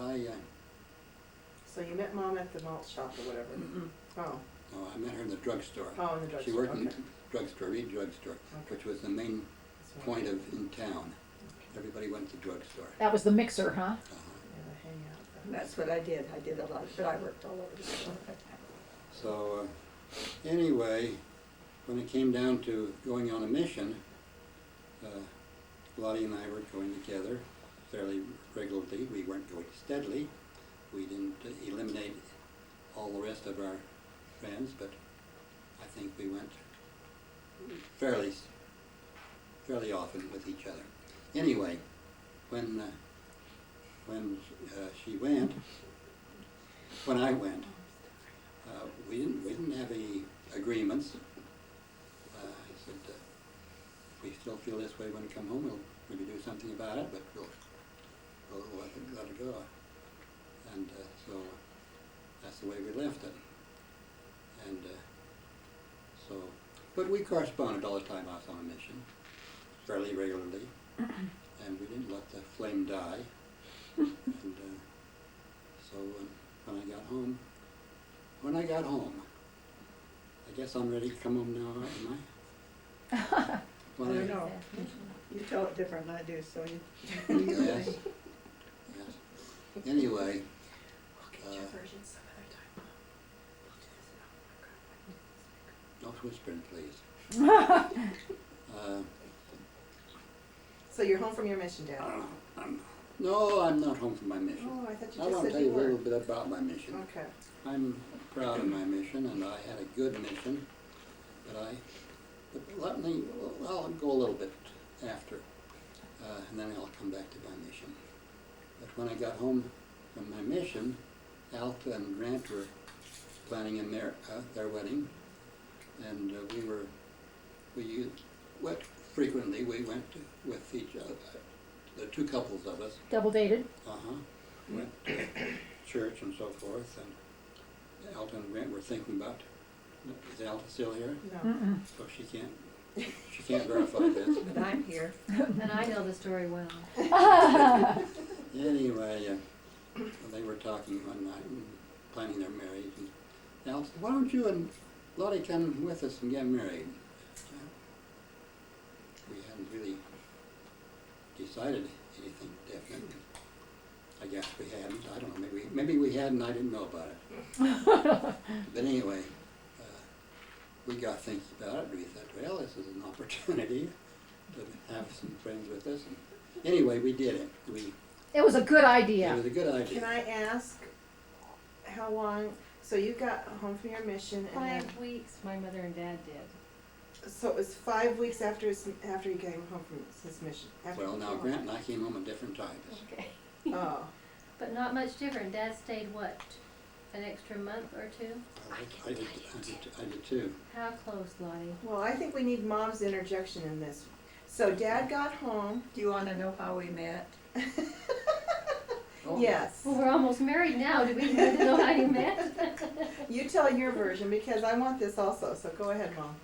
So you met Mom at the malt shop or whatever? Oh, no, I met her in the drugstore. oh, in the drugstore. She worked in the Okay. drugstore, Reed Drugstore, Okay. which was the main That's point right. in town. Everybody went to the drugstore. That was the mixer, huh? Uh-huh. Yeah, the hangout. And that's what I did. I did a lot, but I worked all over the store. So, anyway, when it came down to going on a mission, Lottie and I were going together fairly regularly. We weren't going steadily. We didn't eliminate all the rest of our friends, but I think we went fairly often with each other. Anyway, when she went, when I went, we didn't have any agreements. I said, if we still feel this way when we come home, we'll maybe do something about it, but we'll let it go. And so that's the way we left it. And so, but we corresponded all the time I was on a mission, fairly regularly, and we didn't let the flame die. And so when I got home, I guess I'm ready to come home now, am I? I When don't know. You tell it different than I do, so you. Yes, yes. Anyway, We'll get your version some other time. We'll do this. no whispering, please. So you're home from your mission, Dad? No, I'm not home from my mission. Oh, I thought you I just want to said tell you you a little were. bit about my mission. Okay. I'm proud of my mission, and I had a good mission, but I'll go a little bit after, and then I'll come back to my mission. But when I got home from my mission, Alta and Grant were planning their wedding, and we went frequently. We went with each other, the 2 couples of us. Double dated. Went to church and so forth, and Alta and Grant were thinking about, is Alta still here? No. So she can't verify this. But I'm here. And I know the story well. Anyway, they were talking one night and planning their marriage, and Alta said, why don't you and Lottie come with us and get married? We hadn't really decided anything definite. I guess we hadn't, I don't know, maybe we had and I didn't know about it. But anyway, we got thinking about it, we thought, well, this is an opportunity to have some friends with us. And anyway, we did it. It was a good It idea. was a good idea. Can I ask how long, so you got home from your mission and then, 5 weeks, my mother and dad did. so it was 5 weeks after he came home from his mission? after Well, he now came home? Grant and I came home at different times. Okay. Oh, But not much different. Dad stayed what, an extra month or two? I did too. How close, Lottie? well, I think we need Mom's interjection in this. So Dad got home. Do you wanna know how we met? Oh. Yes. Well, we're almost married now. Do we need to know how you met? You tell your version because I want this also, so go ahead, Mom.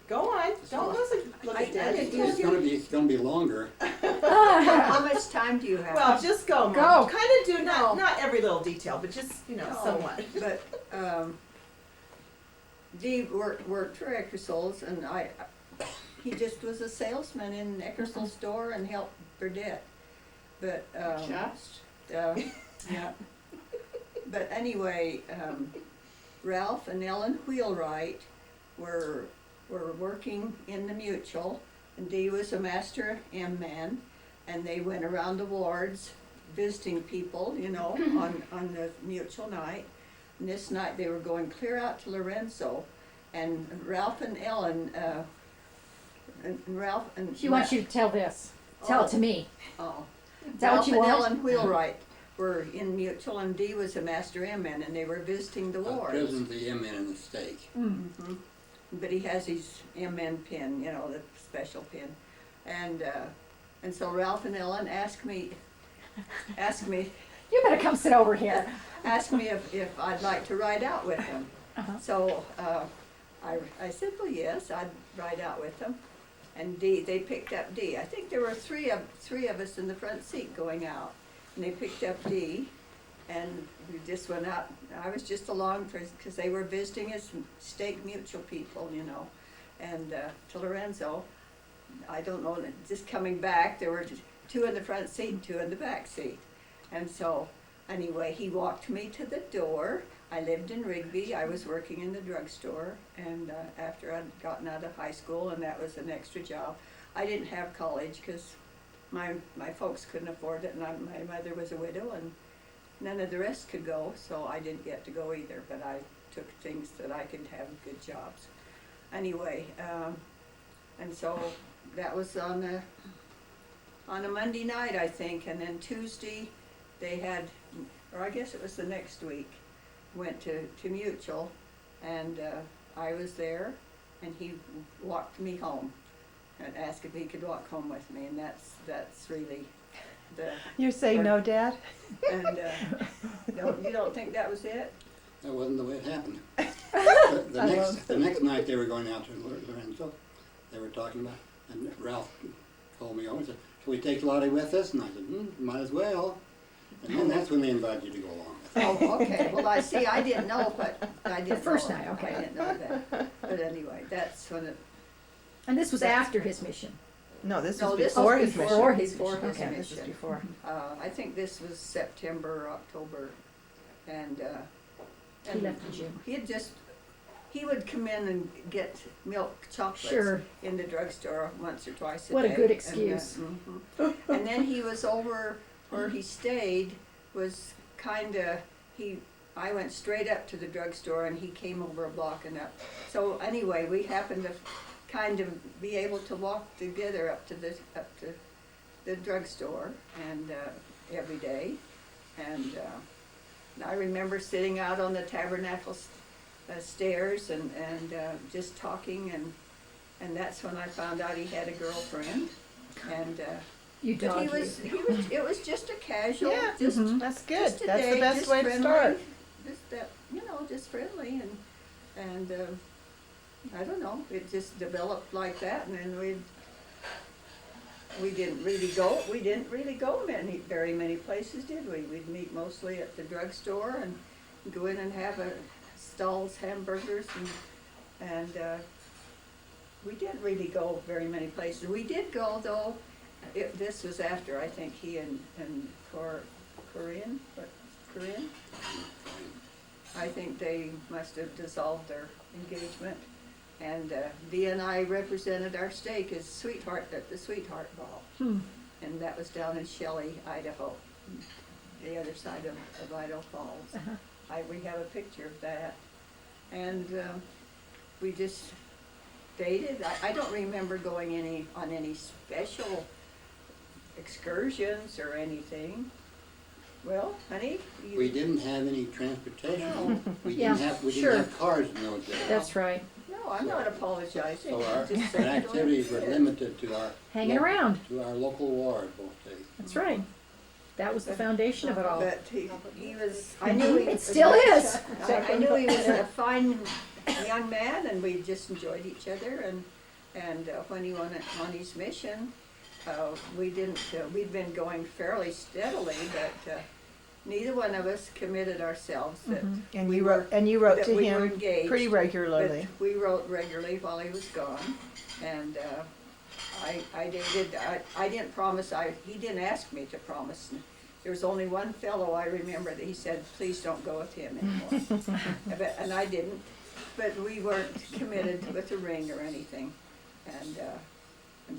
Go on, don't look I at Dad. did You tell It's gonna be longer. How much time do you have? Well, just go, Mom. Go. Kind of do, No. not every little detail, but just, No, somewhat. But, Dee worked for Eckersl's and he just was a salesman in Eckersl's store and helped Burdette. But, yeah. But anyway, Ralph and Ellen Wheelwright were working in the Mutual, and Dee was a master M-man, and they went around the wards visiting people, on the Mutual night. And this night they were going clear out to Lorenzo, and Ralph and Ellen, She wants you to tell this. Tell it to me. Oh. Is that what you Ralph want? and Ellen Wheelwright were in Mutual, and Dee was a master M-man, and they were visiting the wards. President of the M in the stake. Mhm. But he has his M-man pin, the special pin. And so Ralph and Ellen asked me You better come sit over here. if I'd like to ride out with them. Uh-huh. So, I said, well, yes, I'd ride out with them. And Dee, they picked up Dee. I think there were three of us in the front seat going out. And they picked up Dee, and we just went out. I was just along because they were visiting as stake Mutual people, And to Lorenzo, I don't know, just coming back, there were two in the front seat and two in the back seat. And so, anyway, he walked me to the door. I lived in Rigby. I was working in the drugstore, and after I'd gotten out of high school, and that was an extra job. I didn't have college because my folks couldn't afford it, and my mother was a widow, and none of the rest could go, so I didn't get to go either, but I took things that I could have good jobs. Anyway, and so that was on a Monday night, I think, and then Tuesday they had, or I guess it was the next week, went to Mutual, and I was there, and he walked me home and asked if he could walk home with me, and that's really the. You say no, Dad? And you don't think that was it? That wasn't the way it happened. The next night they were going out to Lorenzo, they were talking about, and Ralph told me, said, "Shall we take Lottie with us?" And I said, "Might as well." And then that's when they invited you to go along with them. Oh, okay, well, I didn't know, but I didn't know. The first night, okay. I didn't know that, but anyway, that's when it. And this was after his mission. No, this No, was this before was his before mission. his mission. Okay, this was before. I think this was September, October, and. He left in June. He would come in and get milk chocolates Sure. in the drugstore once or twice a day. What a good and, excuse. And then he was over where he stayed was I went straight up to the drugstore and he came over a block and up. So anyway, we happened to kind of be able to walk together up to the drugstore and every day. And I remember sitting out on the tabernacle stairs and just talking, and that's when I found out he had a girlfriend. And You but dog. it was just a casual, Yeah, just that's good. just a That's day, the best just way to friendly, start. Just that, just friendly, and I don't know, it just developed like that, and then we didn't really go very many places, did we? We'd meet mostly at the drugstore and go in and have Stahl's hamburgers, and we didn't really go very many places. We did go though. This was after, I think, he and Korean, I think they must have dissolved their engagement. And Dee and I represented our stake as Sweetheart at the Sweetheart Ball. And that was down in Shelley, Idaho, the other side of Idaho Falls. We have a picture of that. And we just dated. I don't remember going on any special excursions or anything. Well, honey, We didn't have any transportation. No. We Yeah, didn't sure. have cars in those days. That's right. No, I'm not apologizing. So our I'm just saying activities were go ahead. limited to our. Hanging around. To our local ward most days. That's right. That was the foundation of it all. But he was, I knew he It was. still is. I knew he was a fine young man, and we just enjoyed each other, and when he went on his mission, we'd been going fairly steadily, but neither one of us committed ourselves that And we you were- wrote, and you wrote that to we were him engaged, pretty but regularly. we wrote regularly while he was gone, and I dated, I didn't promise, he didn't ask me to promise. There was only one fellow I remember that he said, please don't go with him anymore. And I didn't, but we weren't committed with a ring or anything, and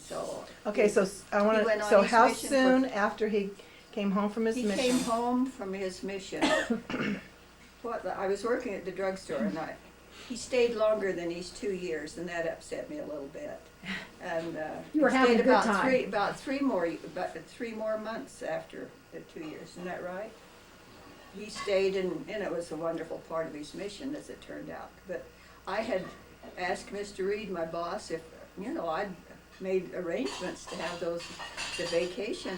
so. Okay, so I want He went to, on so his how mission for- soon after he came home from his He mission? came home from his mission. I was working at the drugstore, and he stayed longer than his 2 years, and that upset me a little bit. And You were he having stayed a good about time. about three more months after the 2 years. Isn't that right? He stayed, and it was a wonderful part of his mission, as it turned out. But I had asked Mr. Reed, my boss, if I'd made arrangements to have the vacation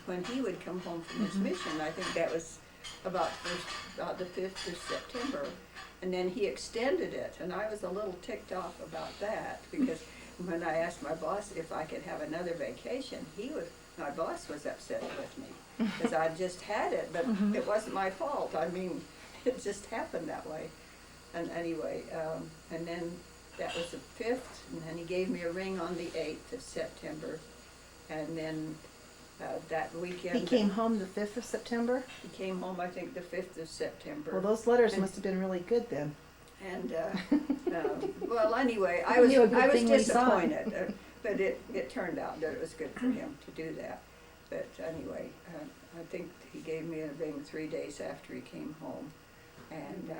when he would come home from his mission. I think that was about the 5th of September. And then he extended it, and I was a little ticked off about that, because when I asked my boss if I could have another vacation, my boss was upset with me, because I'd just had it, but it wasn't my fault. I mean, it just happened that way. And anyway, and then that was the 5th, and then he gave me a ring on the 8th of September, and then that weekend. He came home the 5th of September? He came home, I think, the 5th of September. Well, those letters And- must have been really good then. And, well, anyway, I You was knew a good thing when you saw it. disappointed, but it turned out that it was good for him to do that. But anyway, I think he gave me a ring 3 days after he came home, and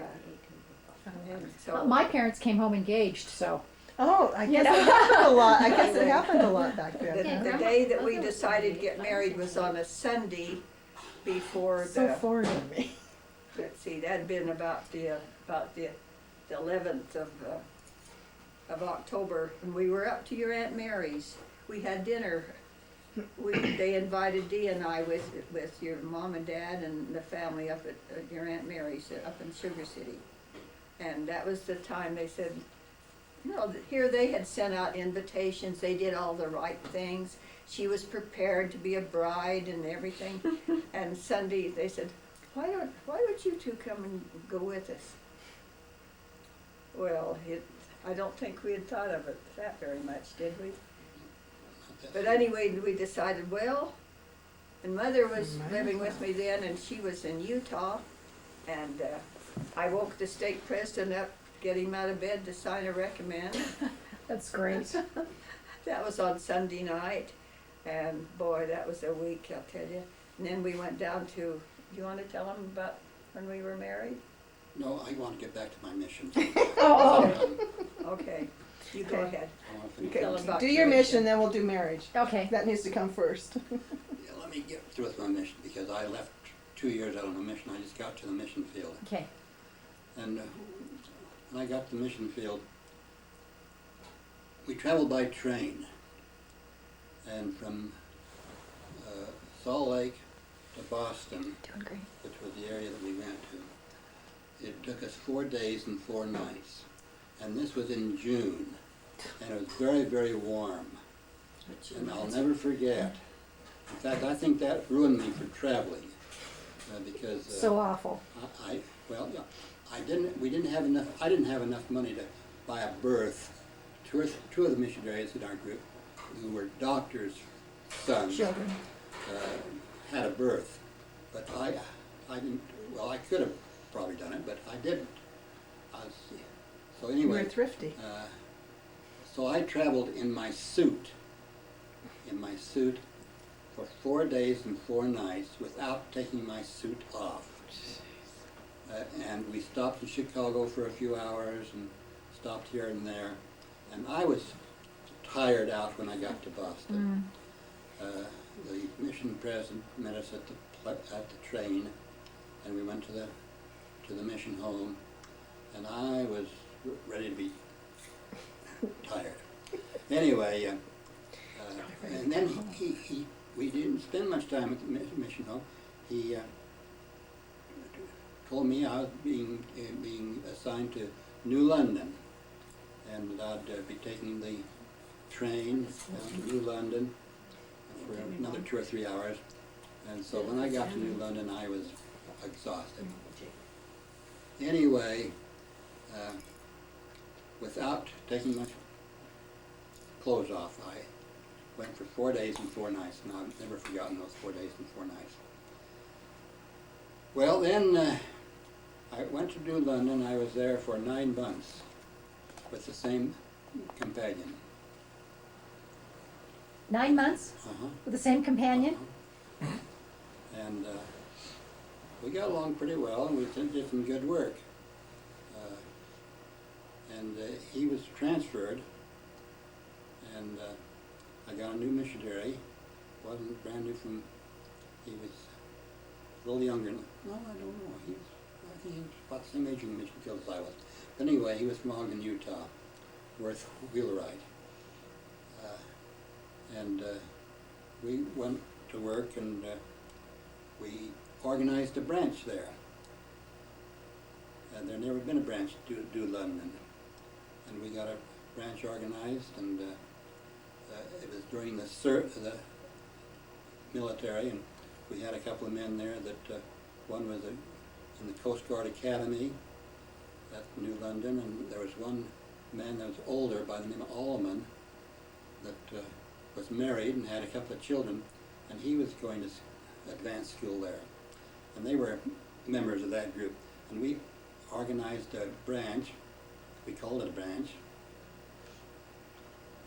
so. My parents came home engaged, so. Oh, I guess know. it happened a lot. I guess it happened a lot back The, then. the day that we decided to get married was on a Sunday before So the, foreign to me. let's see, that'd been about the 11th of October, and we were up to your Aunt Mary's. We had dinner. They invited Dee and I with your mom and dad and the family up at your Aunt Mary's up in Sugar City. And that was the time they said, here they had sent out invitations, they did all the right things. She was prepared to be a bride and everything. And Sunday, they said, why don't you two come and go with us? Well, I don't think we had thought of it that very much, did we? But anyway, we decided, well, and Mother was living with me then, and she was in Utah, and I woke the stake president up, get him out of bed to sign a recommend. That's great. That was on Sunday night, and boy, that was a week, I'll tell you. And then we went down to, do you want to tell them about when we were married? No, I want to get back to my mission. Okay, you go Okay. ahead. I want to finish Okay, Tell my about do your your mission, mission. then we'll do marriage. Okay. That needs to come first. Yeah, let me get through with my mission, because I left 2 years out on a mission. I just got to the mission field. Okay. And when I got to the mission field, we traveled by train. And from Salt Lake to Boston, Doing great. which was the area that we went to, it took us 4 days and 4 nights. And this was in June, and it was very, very warm. And I'll never forget. In fact, I think that ruined me for traveling, because So awful. I didn't have enough money to buy a berth. Two of the missionaries in our group, who were doctors' sons, Children. had a berth, but I didn't, well, I could have probably done it, but I didn't. So You anyway. were thrifty. So I traveled in my suit for 4 days and 4 nights without taking my suit off. And we stopped in Chicago for a few hours and stopped here and there. And I was tired out when I got to Boston. The mission president met us at the train, and we went to the mission home, and I was ready to be tired. Anyway, and then we didn't spend much time at the mission home. He told me I was being assigned to New London, and that I'd be taking the train down to New London for another 2 or 3 hours. And so when I got to New London, I was exhausted. Anyway, without taking much clothes off, I went for 4 days and 4 nights, and I've never forgotten those 4 days and 4 nights. Well, then I went to New London. I was there for 9 months with the same companion. 9 months with the same companion? And we got along pretty well, and we did some good work. And he was transferred, and I got a new missionary. Wasn't brand new from, he was a little younger. No, I don't know. I think he was about the same age in the mission field as I was. But anyway, he was from Ogden, Utah, worth wheelwright. And we went to work, and we organized a branch there. And there never been a branch to London. And we got a branch organized, and it was during the military, and we had a couple of men there that one was in the Coast Guard Academy at New London, and there was one man that was older by the name of Allman that was married and had a couple of children, and he was going to advanced school there. And they were members of that group. And we organized a branch. We called it a branch.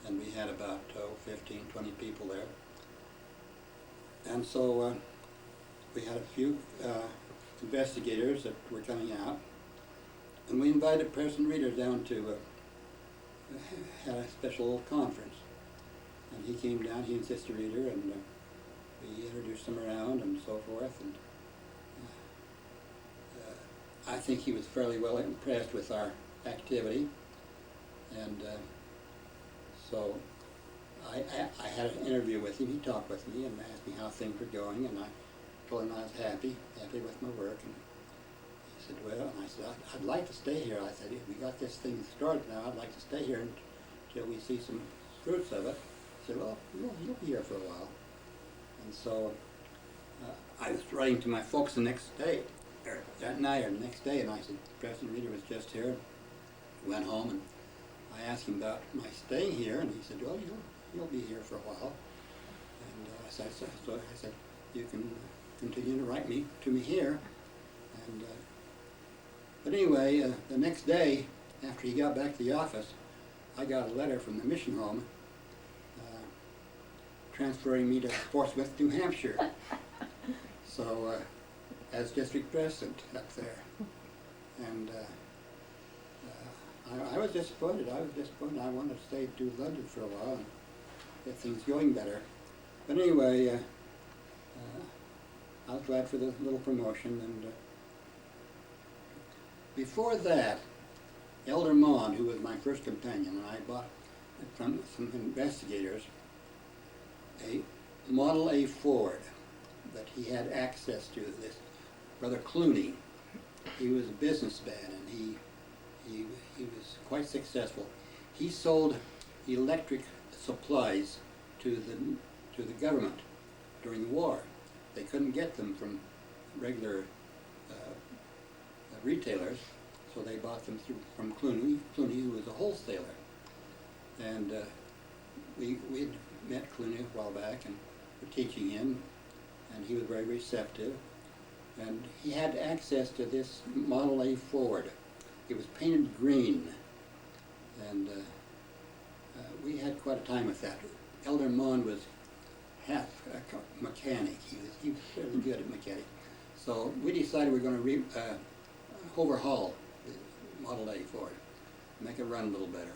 And we had about 15, 20 people there. And so we had a few investigators that were coming out. And we invited press and readers down to have a special little conference. And he came down, he and Sister Reader, and we introduced him around and so forth. And I think he was fairly well impressed with our activity. And so I had an interview with him. He talked with me and asked me how things were going, and I told him I was happy with my work. And he said, well, and I said, I'd like to stay here. I said, we got this thing started now. I'd like to stay here until we see some fruits of it. He said, well, you'll be here for a while. And so I was writing to my folks the next day, or that night or the next day, and I said, President Reader was just here. Went home, and I asked him about my staying here, and he said, well, you'll be here for a while. And so I said, you can continue to write to me here. And but anyway, the next day, after he got back to the office, I got a letter from the mission home transferring me to Portsmouth, New Hampshire. So, as district president up there. And I was disappointed. I wanted to stay to London for a while and get things going better. But anyway, I was glad for the little promotion. And before that, Elder Maughan, who was my first companion, and I bought from some investigators a Model A Ford that he had access to. This Brother Clooney, he was a businessman, and he was quite successful. He sold electric supplies to the government during the war. They couldn't get them from regular retailers, so they bought them from Clooney, who was a wholesaler. And we had met Clooney a while back and were teaching him, and he was very receptive. And he had access to this Model A Ford. It was painted green, and we had quite a time with that. Elder Mond was half a mechanic. He was fairly good at mechanic. So we decided we were going to overhaul the Model A Ford, make it run a little better.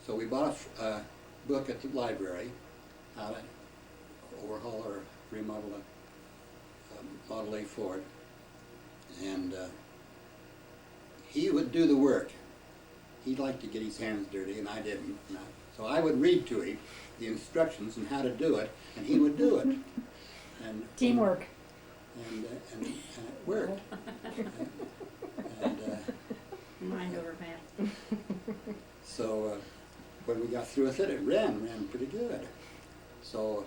So we bought a book at the library, how to overhaul or remodel a Model A Ford, and he would do the work. He liked to get his hands dirty, and I didn't. So I would read to him the instructions on how to do it, and he would do it. And Teamwork. And it worked. and Mind over matter. So when we got through with it, it ran pretty good. So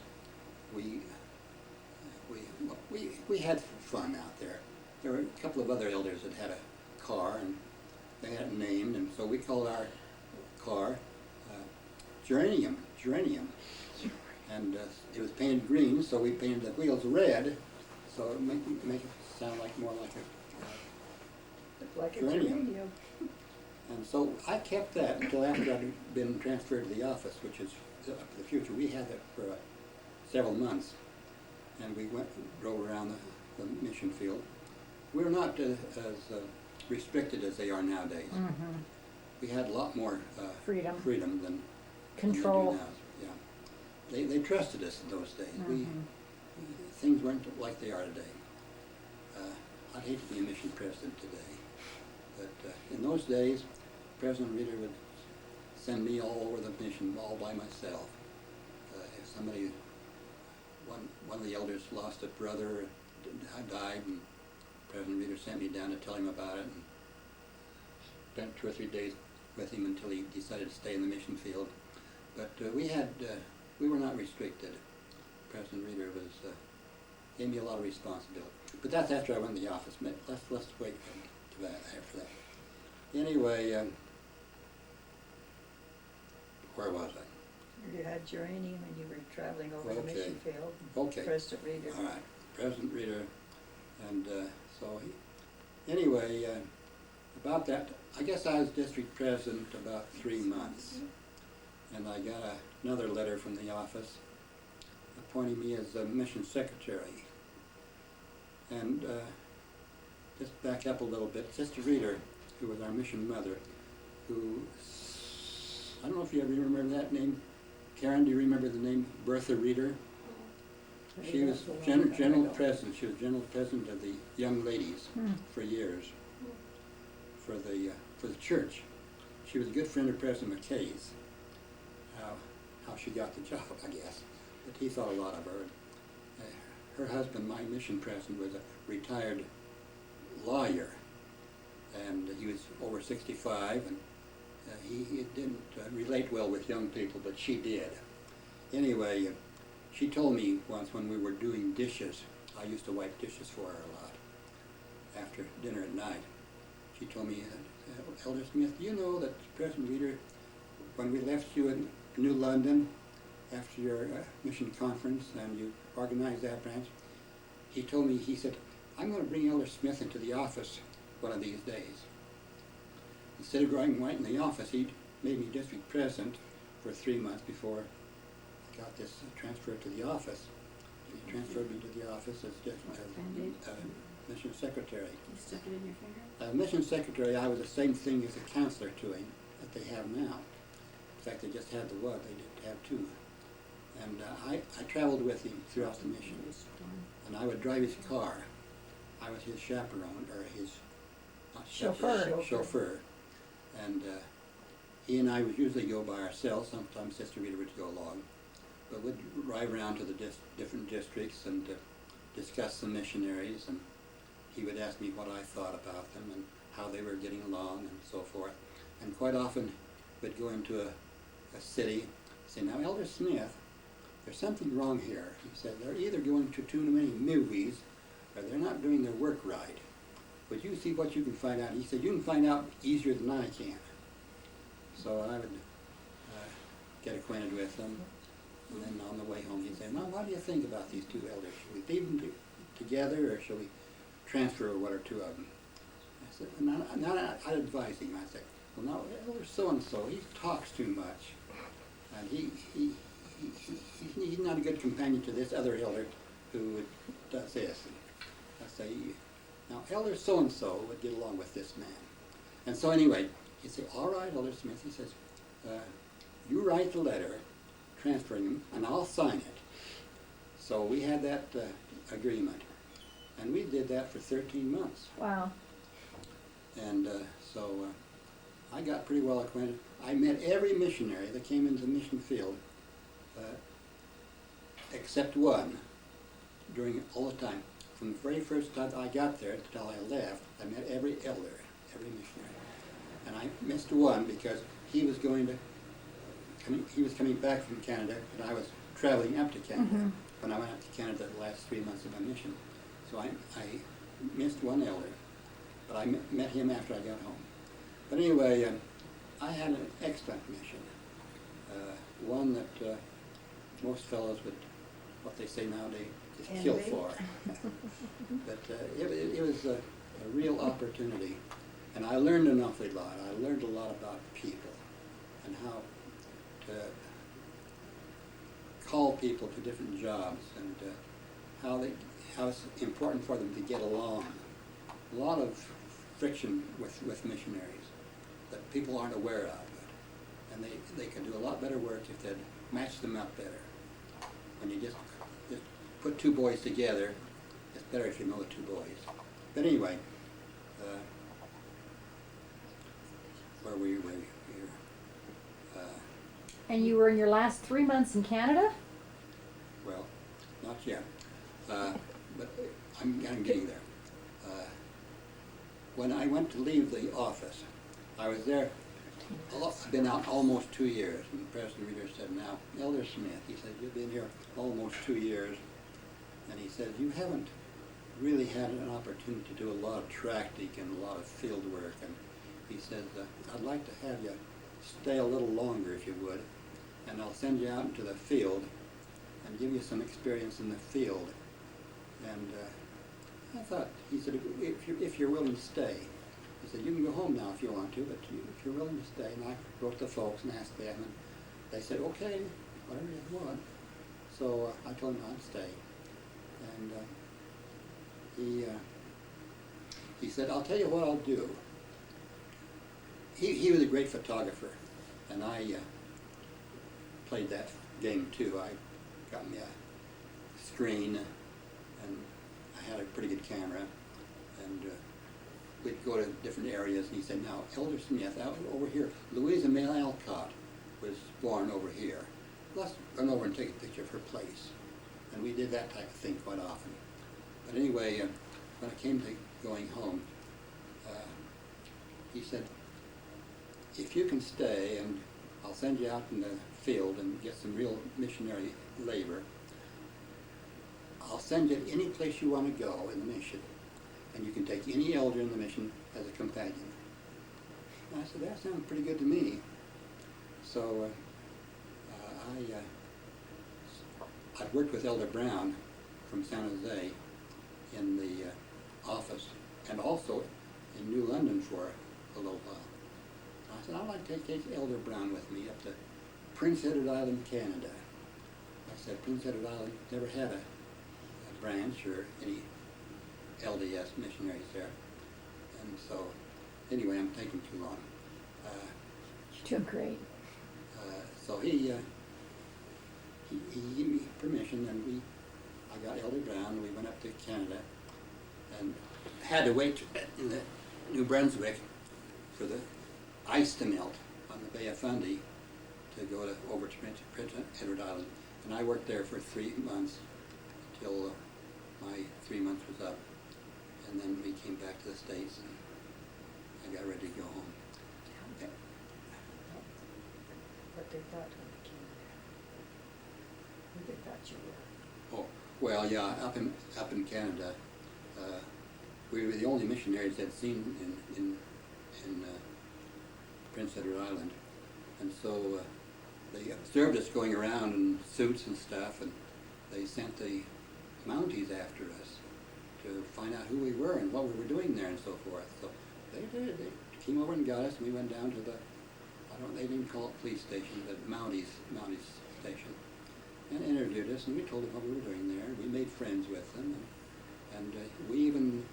we had fun out there. There were a couple of other elders that had a car, and they had it named, and so we called our car Geranium. And it was painted green, so we painted the wheels red, so it make it sound like more like a Looked like a Geranium. geranium. And so I kept that until after I'd been transferred to the office, which is up to the future. We had it for several months, and we drove around the mission field. We were not as restricted as they are nowadays. Mm-hmm. We had a lot more Freedom. than Control. they do now. Yeah, they trusted us in those days. Mhm. Things weren't like they are today. I'd hate to be a mission president today, but in those days, President Reeder would send me all over the mission all by myself. If somebody, one of the elders lost a brother, died, and President Reeder sent me down to tell him about it, and spent 2 or 3 days with him until he decided to stay in the mission field. But we were not restricted. President Reeder gave me a lot of responsibility. But that's after I went in the office. Let's wait to that after that. Anyway, where was I? You had geranium and you were traveling over the Okay. mission field. Okay. President Reeder. All right, President Reeder, and anyway, about that, I guess I was district president about 3 months, and I got another letter from the office appointing me as a mission secretary. And just back up a little bit, Sister Reeder, who was our mission mother, who, I don't know if you ever remember that name. Karen, do you remember the name Bertha Reeder? She was general president. She was general president of the young ladies for years, for the church. She was a good friend of President McKay's. How she got the job, I guess, but he thought a lot of her. Her husband, my mission president, was a retired lawyer, and he was over 65, and he didn't relate well with young people, but she did. Anyway, she told me once when we were doing dishes, I used to wipe dishes for her a lot after dinner at night. She told me, Elder Smith, do you know that President Reeder, when we left you in New London after your mission conference and you organized that branch, he told me, he said, I'm going to bring Elder Smith into the office one of these days. Instead of going right in the office, he made me district president for 3 months before I got this transfer to the office. He transferred me to the office as mission secretary. You stuck it in your finger? Mission secretary, I was the same thing as a counselor to him that they have now. In fact, they just had the one, they didn't have two. And I traveled with him throughout the mission, and I would drive his car. I was his chaperone, or his chauffeur. And he and I would usually go by ourselves. Sometimes Sister Rita would go along. But we'd drive around to the different districts and discuss the missionaries, and he would ask me what I thought about them and how they were getting along and so forth. And quite often we'd go into a city and say, now Elder Smith, there's something wrong here. He said, they're either going to too many movies or they're not doing their work right. But you see what you can find out. He said, you can find out easier than I can. So I would get acquainted with them. And then on the way home he'd say, well, what do you think about these two elders? Should we leave them together, or shall we transfer one or two of them. I said, I'd advise him. I said, well, now, Elder so-and-so, he talks too much. And he's not a good companion to this other elder who does this. And I say, now, Elder so-and-so would get along with this man. And so anyway, he said, all right, Elder Smith, he says, you write the letter transferring him, and I'll sign it. So we had that agreement. And we did that for 13 months. Wow. And so I got pretty well acquainted. I met every missionary that came into the mission field, except one, during all the time. From the very first time I got there until I left, I met every elder, every missionary. And I missed one because he was he was coming back from Canada, and I was traveling up to Canada when I went up to Canada the last 3 months of my mission. So I missed one elder, but I met him after I got home. But anyway, I had an excellent mission, one that most fellows would, what they say nowadays, just kill Envy. for. But it was a real opportunity, and I learned an awfully lot. I learned a lot about people and how to call people to different jobs, and how it's important for them to get along. A lot of friction with missionaries that people aren't aware of, and they can do a lot better work if they'd match them up better. When you just put two boys together, it's better if you know the two boys. But anyway, where were you? And you were in your last 3 months in Canada? Well, not yet, but I'm getting there. When I went to leave the office, I was there, I've been out almost 2 years, and the President Reader said, now, Elder Smith, he said, you've been here almost 2 years, and he said, you haven't really had an opportunity to do a lot of tractic and a lot of field work, and he said, I'd like to have you stay a little longer if you would, and I'll send you out into the field and give you some experience in the field. And I thought, he said, if you're willing to stay, he said, you can go home now if you want to, but if you're willing to stay. And I wrote to folks and asked them, and they said, okay, whatever you want. So I told him I'd stay. And he said, I'll tell you what I'll do. He was a great photographer, and I played that game too. I got me a screen, and I had a pretty good camera, and we'd go to different areas, and he said, now, Elder Smith, out over here, Louisa May Alcott was born over here. Let's run over and take a picture of her place. And we did that type of thing quite often. But anyway, when it came to going home, he said, if you can stay, and I'll send you out in the field and get some real missionary labor, I'll send you any place you want to go in the mission, and you can take any elder in the mission as a companion. And I said, that sounds pretty good to me. So I'd worked with Elder Brown from San Jose in the office, and also in New London for a little while. I said, I'd like to take Elder Brown with me up to Prince Edward Island, Canada. I said, Prince Edward Island never had a branch or any LDS missionaries there. And so, anyway, I'm taking too long. You're doing great. So he gave me permission, and I got Elder Brown, and we went up to Canada, and had to wait in the New Brunswick for the ice to melt on the Bay of Fundy to go over to Prince Edward Island. And I worked there for 3 months till my 3 months was up. And then we came back to the States, and I got ready to go home. Yeah. What they thought when they came there. Who they thought you were. Oh, well, yeah, up in Canada, we were the only missionaries that seen in Prince Edward Island, and so they observed us going around in suits and stuff, and they sent the Mounties after us to find out who we were and what we were doing there and so forth. So they did. They came over and got us, and we went down to the, I don't, they didn't call it police station, but Mounties station, and interviewed us, and we told them what we were doing there. We made friends with them, and we even,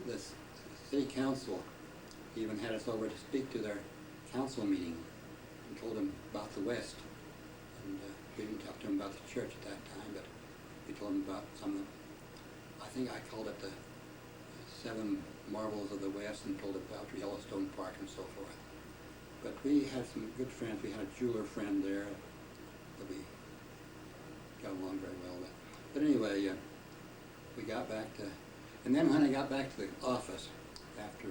the city council even had us over to speak to their council meeting and told them about the West. And we didn't talk to them about the church at that time, but we told them about some of the, I think I called it the 7 Marvels of the West, and told about Yellowstone Park and so forth. But we had some good friends. We had a jeweler friend there that we got along very well with. But anyway, we got back to, and then when I got back to the office after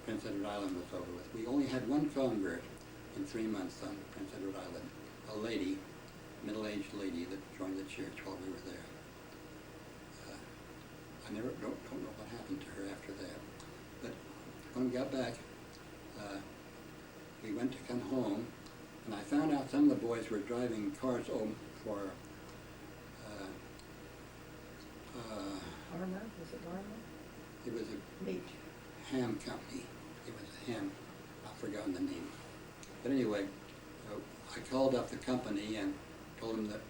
Prince Edward Island was over with, we only had one convert in 3 months on Prince Edward Island, a lady, middle-aged lady that joined the church while we were there. I don't know what happened to her after that. But when we got back, we went to come home, and I found out some of the boys were driving cars home for Arma, was it Arma? it was a Beach. ham company. It was a ham, I've forgotten the name. But anyway, I called up the company and told them that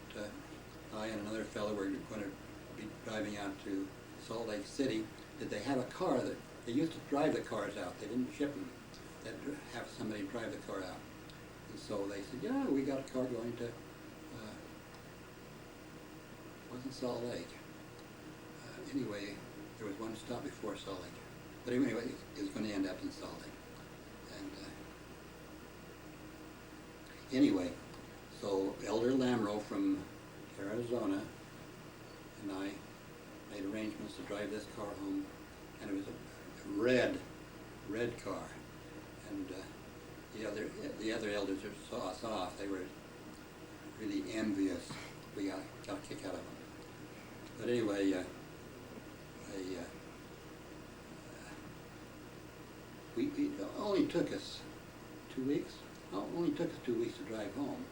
I and another fellow were going to be driving out to Salt Lake City. Did they have a car that, they used to drive the cars out, they didn't ship them. They'd have somebody drive the car out. And so they said, yeah, we got a car going to, wasn't Salt Lake. Anyway, there was one stop before Salt Lake. But anyway, it was going to end up in Salt Lake. And anyway, so Elder Lamro from Arizona and I made arrangements to drive this car home, and it was a red car. And the other elders that saw us off, they were really envious. We got a kick out of them. But anyway, it only took us 2 weeks. No, it only took us 2 weeks to drive home.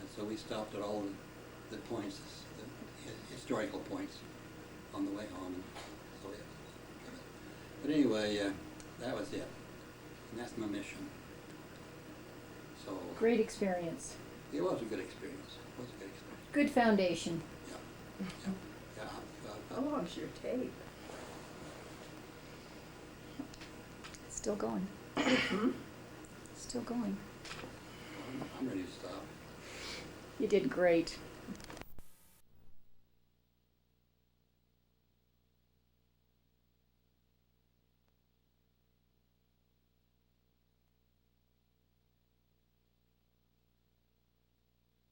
And so we stopped at all the points, the historical points on the way home. And so but anyway, that was it. And that's my mission. So Great experience. it was a good experience. It was a good experience. Good foundation. Yeah. How long's your tape? Still going. Still going. I'm ready to stop. You did great.